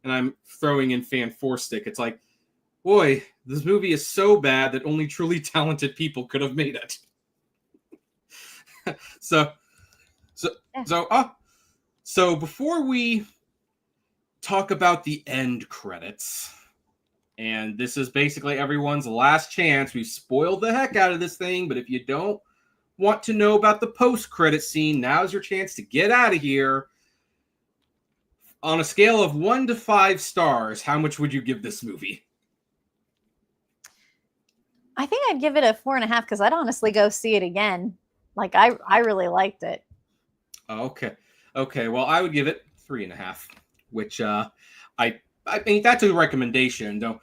and I'm throwing in Fantastic, it's like, boy, this movie is so bad that only truly talented people could have made it. So before we talk about the end credits, and this is basically everyone's last chance. We've spoiled the heck out of this thing, but if you don't want to know about the post-credit scene, now's your chance to get out of here. On a scale of 1 to 5 stars, how much would you give this movie? I think I'd give it a 4.5, because I'd honestly go see it again. Like I really liked it. Oh, okay. Well, I would give it 3.5, which I think that's a recommendation.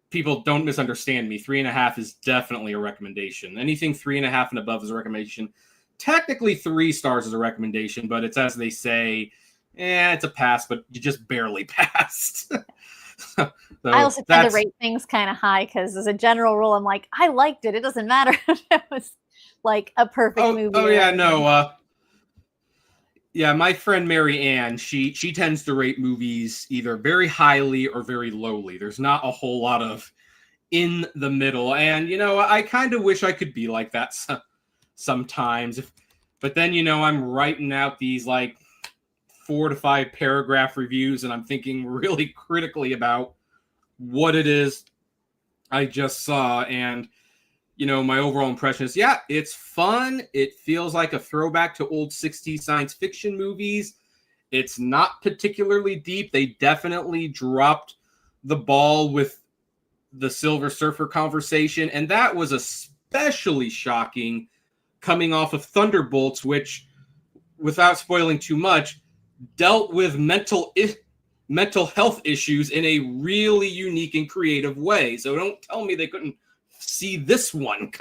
People don't misunderstand me. 3.5 is definitely a recommendation. Anything 3.5 and above is a recommendation. Technically, 3 stars is a recommendation, but it's as they say, it's a pass, but you just barely passed. So I also tend to rate things kind of high because, as a general rule, I'm like, I liked it. It doesn't matter if it was like a perfect movie. Oh yeah, no. Yeah, my friend Mary Ann, she tends to rate movies either very highly or very lowly. There's not a whole lot of in the middle, and I kind of wish I could be like that sometimes. But then I'm writing out these like 4 to 5 paragraph reviews, and I'm thinking really critically about what it is I just saw, and my overall impression is, yeah, it's fun. It feels like a throwback to old 60s science fiction movies. It's not particularly deep. They definitely dropped the ball with the Silver Surfer conversation, and that was especially shocking coming off of Thunderbolts, which, without spoiling too much, dealt with mental health issues in a really unique and creative way. So don't tell me they couldn't see this one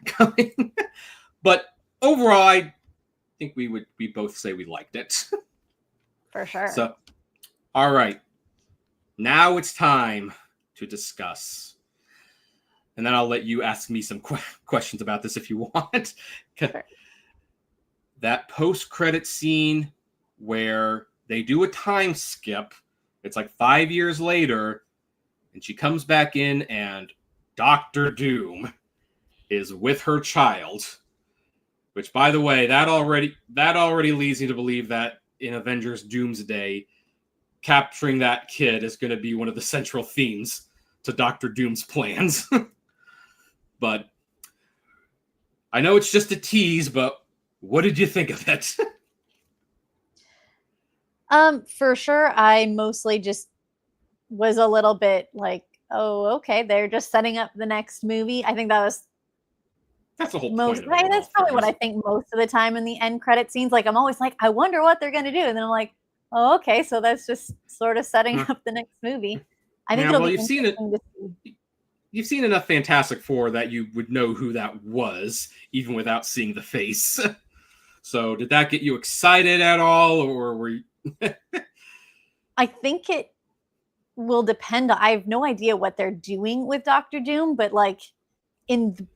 coming. But overall, I think we both say we liked it. For sure. So, all right. Now it's time to discuss. And then I'll let you ask me some questions about this if you want. Sure. That post-credit scene where they do a time skip. It's like 5 years later, and she comes back in, and Dr. Doom is with her child. Which, by the way, that already leads me to believe that in Avengers Doomsday, capturing that kid is going to be one of the central themes to Dr. Doom's plans. But I know it's just a tease, but what did you think of it? For sure, I mostly just was a little bit like, oh, okay, they're just setting up the next movie. I think that's the whole point. That's probably what I think most of the time in the end credit scenes. Like, I'm always like, I wonder what they're going to do, and then I'm like, oh, okay, so that's just sort of setting up the next movie. I think it'll be interesting to see. You've seen enough Fantastic Four that you would know who that was, even without seeing the face. So, did that get you excited at all, or were you? I think it will depend. I have no idea what they're doing with Dr. Doom, but like in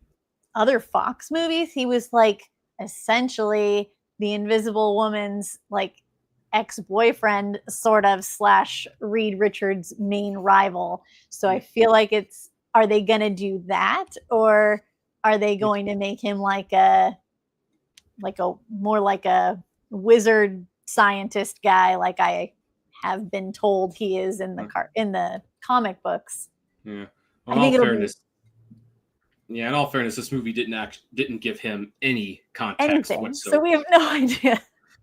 other Fox movies, he was like essentially the Invisible Woman's like ex-boyfriend, sort of, / Reed Richards' main rival. So I feel like are they going to do that, or are they going to make him like a more like a wizard scientist guy, like I have been told he is in the comic books? Yeah. Well, in all fairness, this movie didn't give him any context whatsoever. So we have no idea.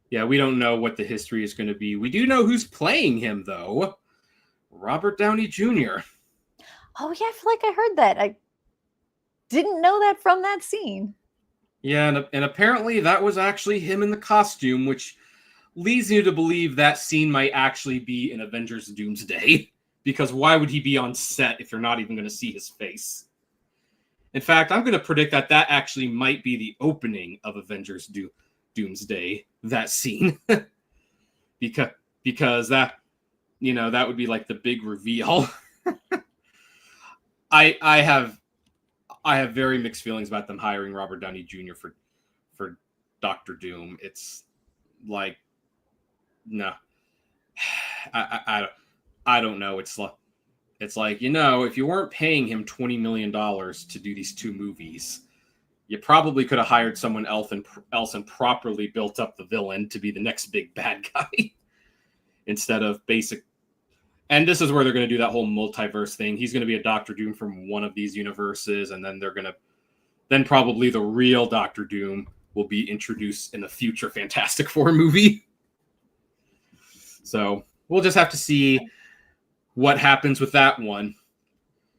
Yeah, we don't know what the history is going to be. We do know who's playing him, though. Robert Downey Jr. Oh, yeah, I feel like I heard that. I didn't know that from that scene. Yeah, and apparently that was actually him in the costume, which leads you to believe that scene might actually be in Avengers Doomsday. Because why would he be on set if you're not even going to see his face? In fact, I'm going to predict that actually might be the opening of Avengers Doomsday, that scene. because that would be like the big reveal. I have very mixed feelings about them hiring Robert Downey Jr. for Dr. Doom. It's like, no, I don't know. It's like, if you weren't paying him $20 million to do these 2 movies, you probably could have hired someone else and properly built up the villain to be the next big bad guy instead of basic. And this is where they're going to do that whole multiverse thing. He's going to be a Doctor Doom from one of these universes, and then then probably the real Doctor Doom will be introduced in the future Fantastic Four movie. So we'll just have to see what happens with that one.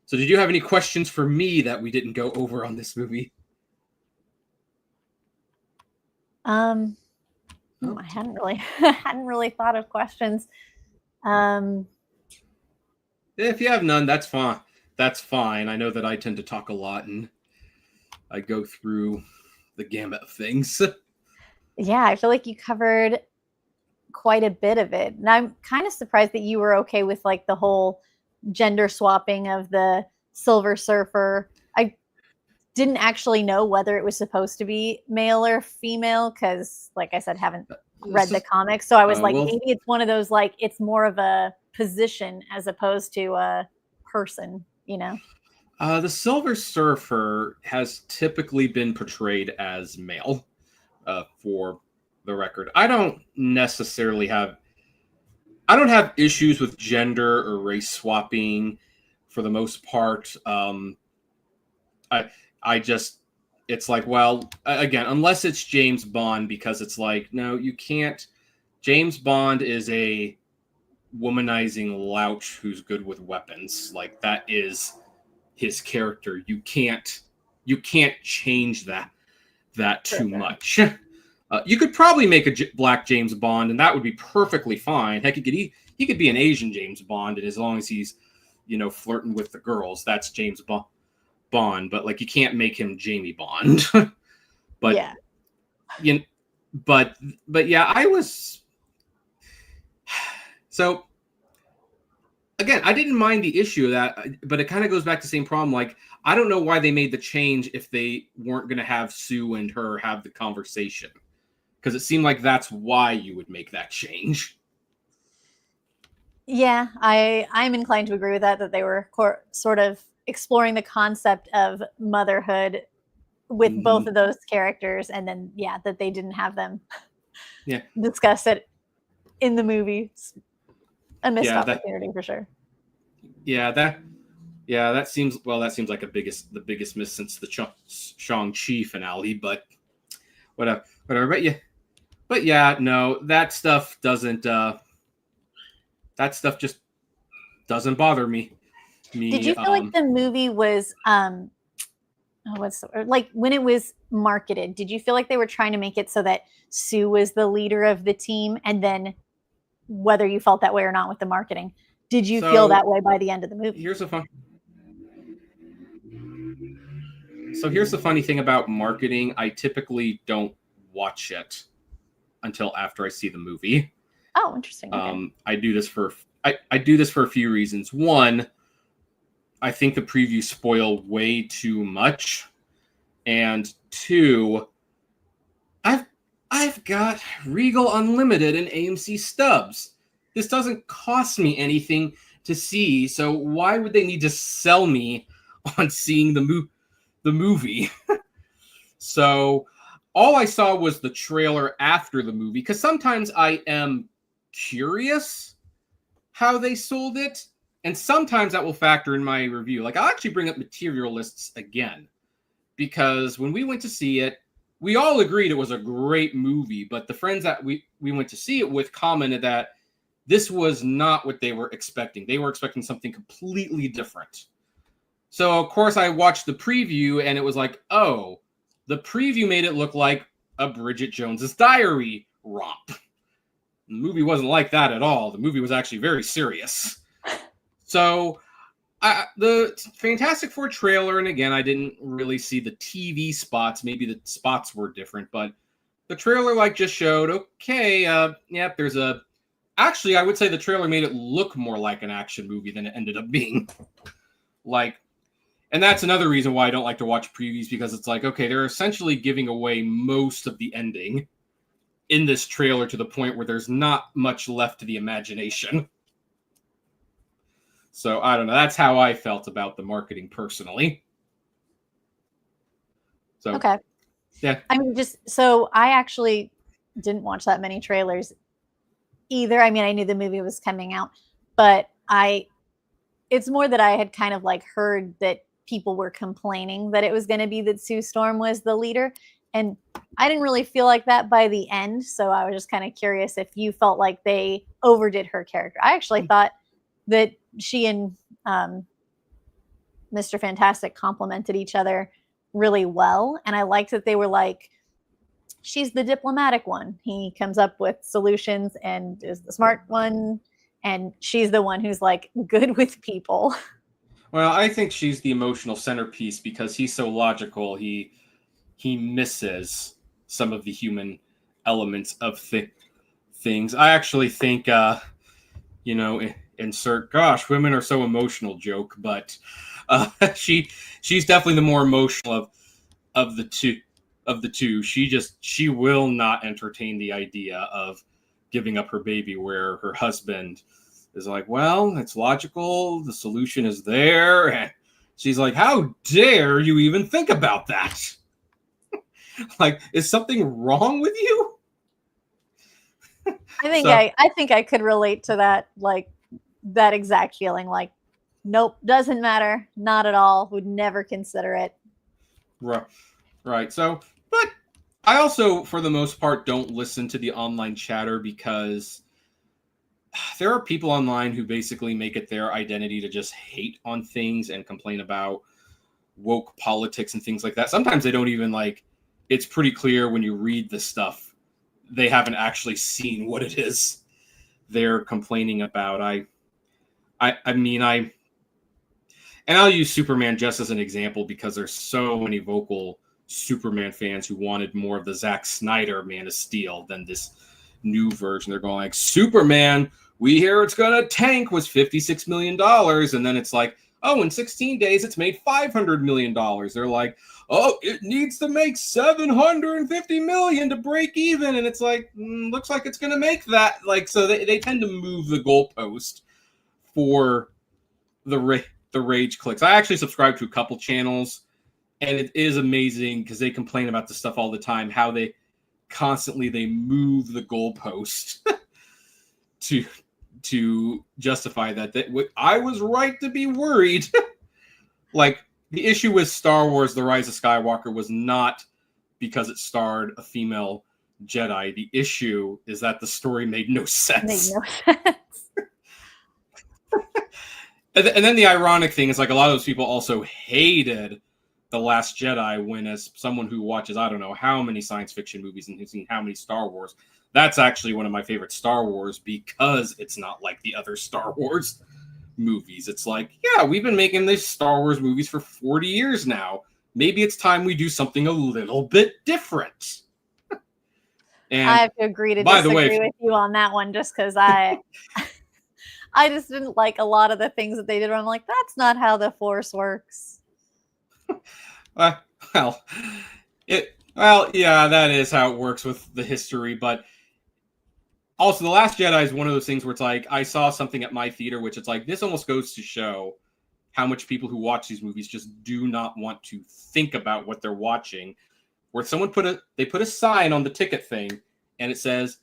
So did you have any questions for me that we didn't go over on this movie? I hadn't really thought of questions. If you have none, that's fine. That's fine. I know that I tend to talk a lot and I go through the gamut of things. Yeah, I feel like you covered quite a bit of it. And I'm kind of surprised that you were okay with like the whole gender swapping of the Silver Surfer. I didn't actually know whether it was supposed to be male or female because, like I said, haven't read the comics. So I was like, maybe it's one of those, like, it's more of a position as opposed to a person, you know? The Silver Surfer has typically been portrayed as male, for the record. I don't have issues with gender or race swapping for the most part. I just, it's like, well, again, unless it's James Bond, because it's like, no, you can't. James Bond is a womanizing louch who's good with weapons. Like, that is his character. You can't change that too much. You could probably make a black James Bond, and that would be perfectly fine. Heck, he could be an Asian James Bond, and as long as he's, flirting with the girls, that's James Bond. But like, you can't make him Jamie Bond. But yeah, but yeah, I was. So again, I didn't mind the issue of that, but it kind of goes back to the same problem. Like, I don't know why they made the change if they weren't going to have Sue and her have the conversation, because it seemed like that's why you would make that change. Yeah, I'm inclined to agree with that they were sort of exploring the concept of motherhood with both of those characters, and then that they didn't have them discuss it in the movie. A missed opportunity for sure. That seems like the biggest miss since the Shang-Chi finale, but whatever. But yeah, no, that stuff doesn't. That stuff just doesn't bother me. Did you feel like the movie was like when it was marketed? Did you feel like they were trying to make it so that Sue was the leader of the team, and then whether you felt that way or not with the marketing, did you feel that way by the end of the movie? Here's the funny thing about marketing. I typically don't watch it until after I see the movie. Oh, interesting. Okay. I do this for a few reasons. One, I think the previews spoil way too much, and two, I've got Regal Unlimited and AMC stubs. This doesn't cost me anything to see, so why would they need to sell me on seeing the movie? So all I saw was the trailer after the movie, because sometimes I am curious how they sold it, and sometimes that will factor in my review. Like, I'll actually bring up material lists again, because when we went to see it, we all agreed it was a great movie, but the friends that we went to see it with commented that this was not what they were expecting. They were expecting something completely different. So, of course, I watched the preview, and it was like, oh, the preview made it look like a Bridget Jones's Diary romp. The movie wasn't like that at all. The movie was actually very serious. So, the Fantastic Four trailer, and again, I didn't really see the TV spots. Maybe the spots were different, but the trailer just showed, okay, there's a... Actually, I would say the trailer made it look more like an action movie than it ended up being. And that's another reason why I don't like to watch previews, because it's like, okay, they're essentially giving away most of the ending in this trailer to the point where there's not much left to the imagination. So, I don't know. That's how I felt about the marketing personally. So, okay. Yeah. I mean, so I actually didn't watch that many trailers either. I mean, I knew the movie was coming out, but it's more that I had kind of heard that people were complaining that it was going to be that Sue Storm was the leader. And I didn't really feel like that by the end. So I was just kind of curious if you felt like they overdid her character. I actually thought that she and Mr. Fantastic complemented each other really well. And I liked that they were she's the diplomatic one. He comes up with solutions and is the smart one, and she's the one who's like good with people. Well, I think she's the emotional centerpiece because he's so logical. He misses some of the human elements of things. I actually think, insert "gosh, women are so emotional" joke, but she's definitely the more emotional of the two. She will not entertain the idea of giving up her baby, where her husband is like, well, it's logical, the solution is there, and she's like, how dare you even think about that? Like, is something wrong with you? I think I could relate to that, like that exact feeling. Like, nope, doesn't matter, not at all. Would never consider it. Right. So, but I also, for the most part, don't listen to the online chatter because there are people online who basically make it their identity to just hate on things and complain about woke politics and things like that. Sometimes they don't even like, it's pretty clear when you read the stuff, they haven't actually seen what it is they're complaining about. And I'll use Superman just as an example because there's so many vocal Superman fans who wanted more of the Zack Snyder Man of Steel than this new version. They're going like, Superman, we hear it's going to tank, was $56 million. And then it's like, oh, in 16 days, it's made $500 million. They're like, oh, it needs to make $750 million to break even. And it's like, looks like it's going to make that. Like, so they tend to move the goalpost for the rage clicks. I actually subscribe to a couple channels, and it is amazing because they complain about this stuff all the time, how they move the goalpost to justify that I was right to be worried. Like, the issue with Star Wars: The Rise of Skywalker was not because it starred a female Jedi. The issue is that the story made no sense. And then the ironic thing is, like, a lot of those people also hated The Last Jedi, when, as someone who watches, I don't know how many science fiction movies and who's seen how many Star Wars, that's actually one of my favorite Star Wars because it's not like the other Star Wars movies. It's like, yeah, we've been making these Star Wars movies for 40 years now. Maybe it's time we do something a little bit different. And I have to agree to disagree with you on that one, just because I just didn't like a lot of the things that they did. I'm like, that's not how the Force works. Yeah, that is how it works with the history. But also, The Last Jedi is one of those things where it's like, I saw something at my theater, which it's like, this almost goes to show how much people who watch these movies just do not want to think about what they're watching. Where someone put a sign on the ticket thing, and it says,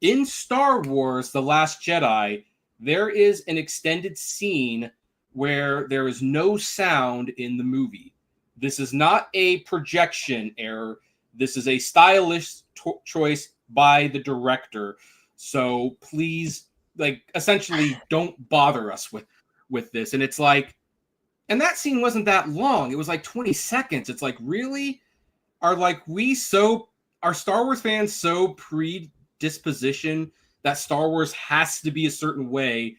in Star Wars: The Last Jedi, there is an extended scene where there is no sound in the movie. This is not a projection error. This is a stylish choice by the director. So please, like, essentially don't bother us with this. And it's like, and that scene wasn't that long. It was like 20 seconds. It's like, really? Are Star Wars fans so predisposition that Star Wars has to be a certain way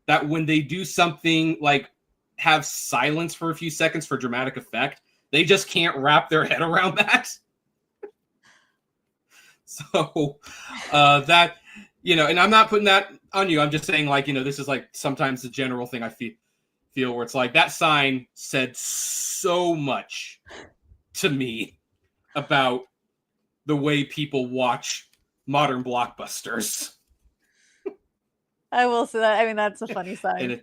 that when they do something like have silence for a few seconds for dramatic effect, they just can't wrap their head around that? So that, and I'm not putting that on you. I'm just saying, like, this is like sometimes the general thing I feel where it's like that sign said so much to me about the way people watch modern blockbusters. I will say that. I mean, that's a funny sign.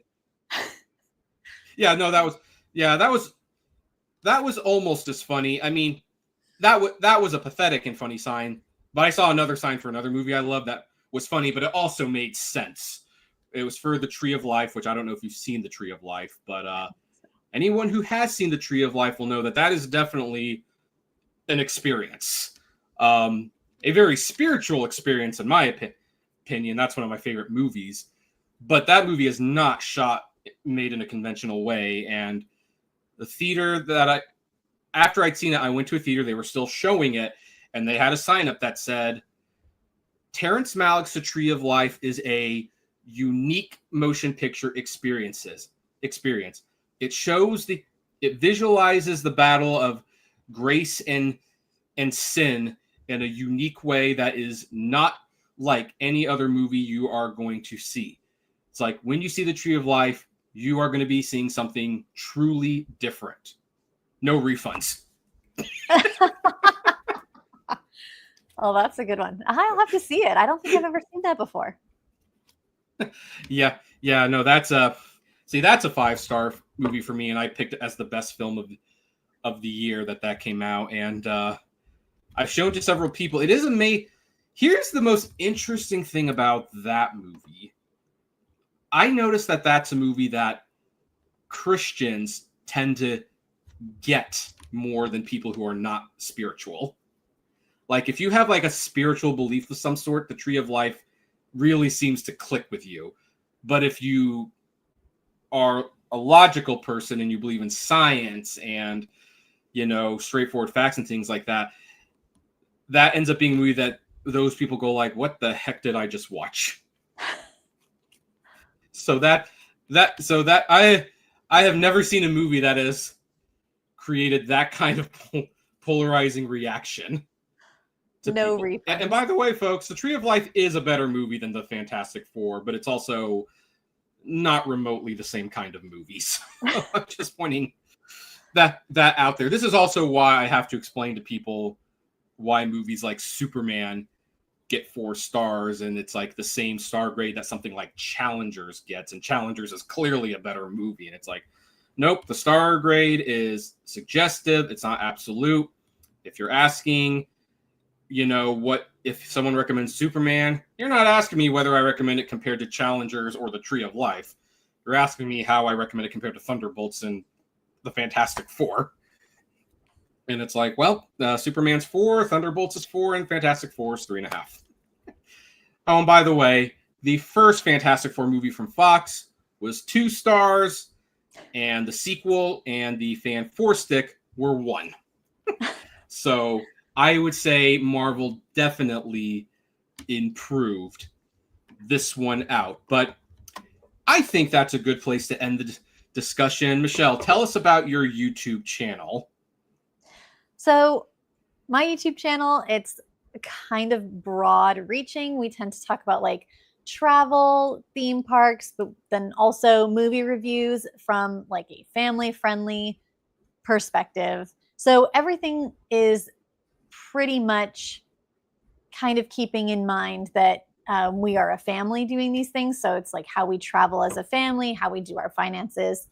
That was almost as funny. I mean, that was a pathetic and funny sign. But I saw another sign for another movie I love that was funny, but it also made sense. It was for The Tree of Life, which I don't know if you've seen The Tree of Life, but anyone who has seen The Tree of Life will know that is definitely an experience. A very spiritual experience, in my opinion. That's one of my favorite movies. But that movie is not made in a conventional way. And the theater after I'd seen it, I went to a theater, they were still showing it. and they had a sign up that said, Terrence Malick's The Tree of Life is a unique motion picture experience. It visualizes the battle of grace and sin in a unique way that is not like any other movie you are going to see. It's like when you see The Tree of Life, you are going to be seeing something truly different. No refunds. Oh, that's a good one. I'll have to see it. I don't think I've ever seen that before. Yeah, no, that's a 5-star movie for me, and I picked it as the best film of the year that came out, and I've shown to several people. It is amazing. Here's the most interesting thing about that movie. I noticed that that's a movie that Christians tend to get more than people who are not spiritual. Like, if you have like a spiritual belief of some sort, The Tree of Life really seems to click with you. But if you are a logical person and you believe in science and, straightforward facts and things like that, that ends up being a movie that those people go like, what the heck did I just watch? So I have never seen a movie that has created that kind of polarizing reaction. No refunds. And by the way, folks, The Tree of Life is a better movie than the Fantastic Four, but it's also not remotely the same kind of movies. I'm just pointing that out there. This is also why I have to explain to people why movies like Superman get 4 stars, and it's like the same star grade that something like Challengers gets, and Challengers is clearly a better movie. And it's like, nope, the star grade is suggestive. It's not absolute. If you're asking, what if someone recommends Superman, you're not asking me whether I recommend it compared to Challengers or The Tree of Life. You're asking me how I recommend it compared to Thunderbolts and the Fantastic Four. And it's like, well, Superman's 4, Thunderbolts is 4, and Fantastic Four is 3.5. Oh, and by the way, the first Fantastic Four movie from Fox was 2 stars, and the sequel and the Fan 4 stick were 1. So I would say Marvel definitely improved this one out. But I think that's a good place to end the discussion. Michelle, tell us about your YouTube channel. So my YouTube channel, it's kind of broad reaching. We tend to talk about like travel, theme parks, but then also movie reviews from like a family friendly perspective. So everything is pretty much kind of keeping in mind that we are a family doing these things. So it's like how we travel as a family, how we do our finances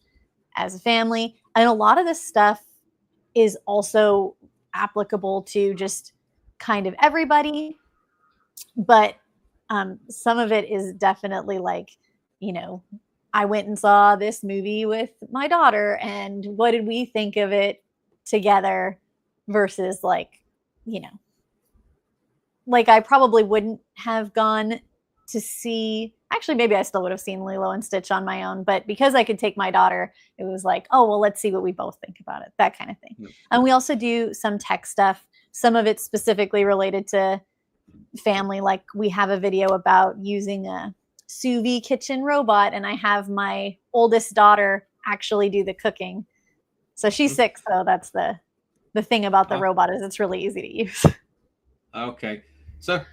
as a family. And a lot of this stuff is also applicable to just kind of everybody. But some of it is definitely like, I went and saw this movie with my daughter, and what did we think of it together versus like, like I probably wouldn't have gone to see, actually, maybe I still would have seen Lilo and Stitch on my own, but because I could take my daughter, it was like, oh, well, let's see what we both think about it, that kind of thing. Mm-hmm. And we also do some tech stuff, some of it specifically related to family. Like we have a video about using a sous vide kitchen robot, and I have my oldest daughter actually do the cooking. So she's 6, so that's the thing about the robot is it's really easy to use. Okay. So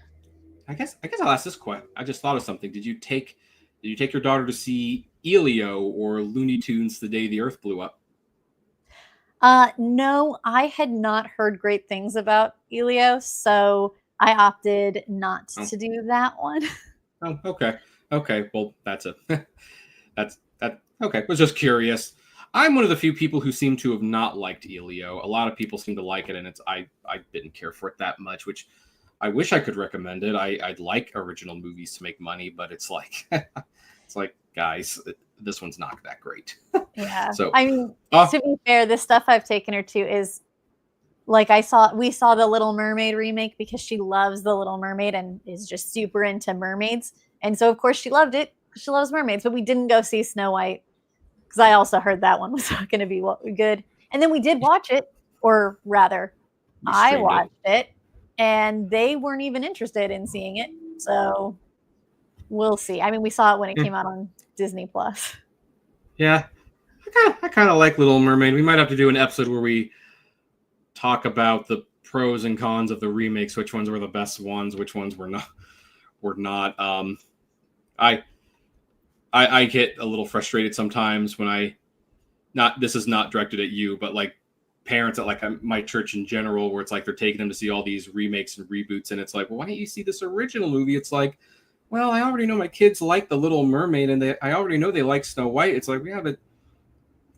I guess I'll ask this question. I just thought of something. Did you take your daughter to see Elio or Looney Tunes The Day the Earth Blew Up? No, I had not heard great things about Elio, so I opted not to do that one. Oh, okay. Okay. Well, that's okay. I was just curious. I'm one of the few people who seem to have not liked Elio. A lot of people seem to like it, and I didn't care for it that much, which I wish I could recommend it. I'd like original movies to make money, but it's like guys, this one's not that great. Yeah. So I mean, to be fair, the stuff I've taken her to is like we saw the Little Mermaid remake because she loves the Little Mermaid and is just super into mermaids. And so of course she loved it because she loves mermaids, but we didn't go see Snow White because I also heard that one was not going to be good. And then we did watch it, or rather I watched it. and they weren't even interested in seeing it. So we'll see. I mean, we saw it when it came out on Disney Plus. Yeah, I kind of like Little Mermaid. We might have to do an episode where we talk about the pros and cons of the remakes, which ones were the best ones, which ones were not. I get a little frustrated sometimes when this is not directed at you, but like parents at like my church in general, where it's like they're taking them to see all these remakes and reboots, and it's like, well, why don't you see this original movie? It's like, well, I already know my kids like The Little Mermaid, and I already know they like Snow White. It's like,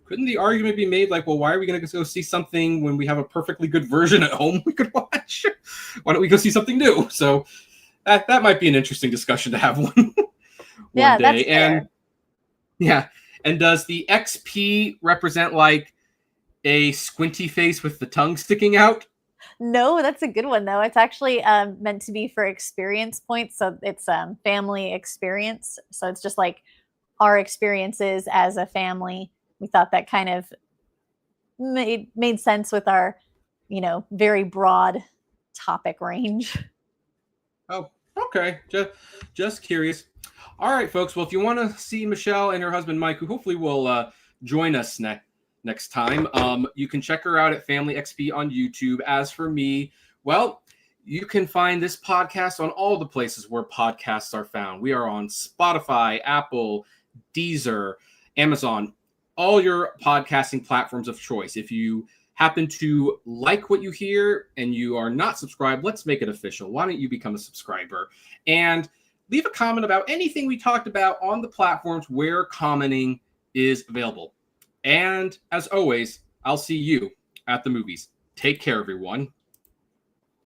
couldn't the argument be made like, well, why are we going to go see something when we have a perfectly good version at home we could watch? Why don't we go see something new? So that might be an interesting discussion to have one day. That's fair. And does the XP represent like a squinty face with the tongue sticking out? No, that's a good one though. It's actually meant to be for experience points, so it's family experience. So it's just like our experiences as a family. We thought that kind of made sense with our, very broad topic range. Oh, okay. Just curious. All right, folks. Well, if you want to see Michelle and her husband Mike, who hopefully will join us next time, you can check her out at Family XP on YouTube. As for me, well, you can find this podcast on all the places where podcasts are found. We are on Spotify, Apple, Deezer, Amazon, all your podcasting platforms of choice. If you happen to like what you hear and you are not subscribed, let's make it official. Why don't you become a subscriber? And leave a comment about anything we talked about on the platforms where commenting is available. And as always, I'll see you at the movies. Take care, everyone.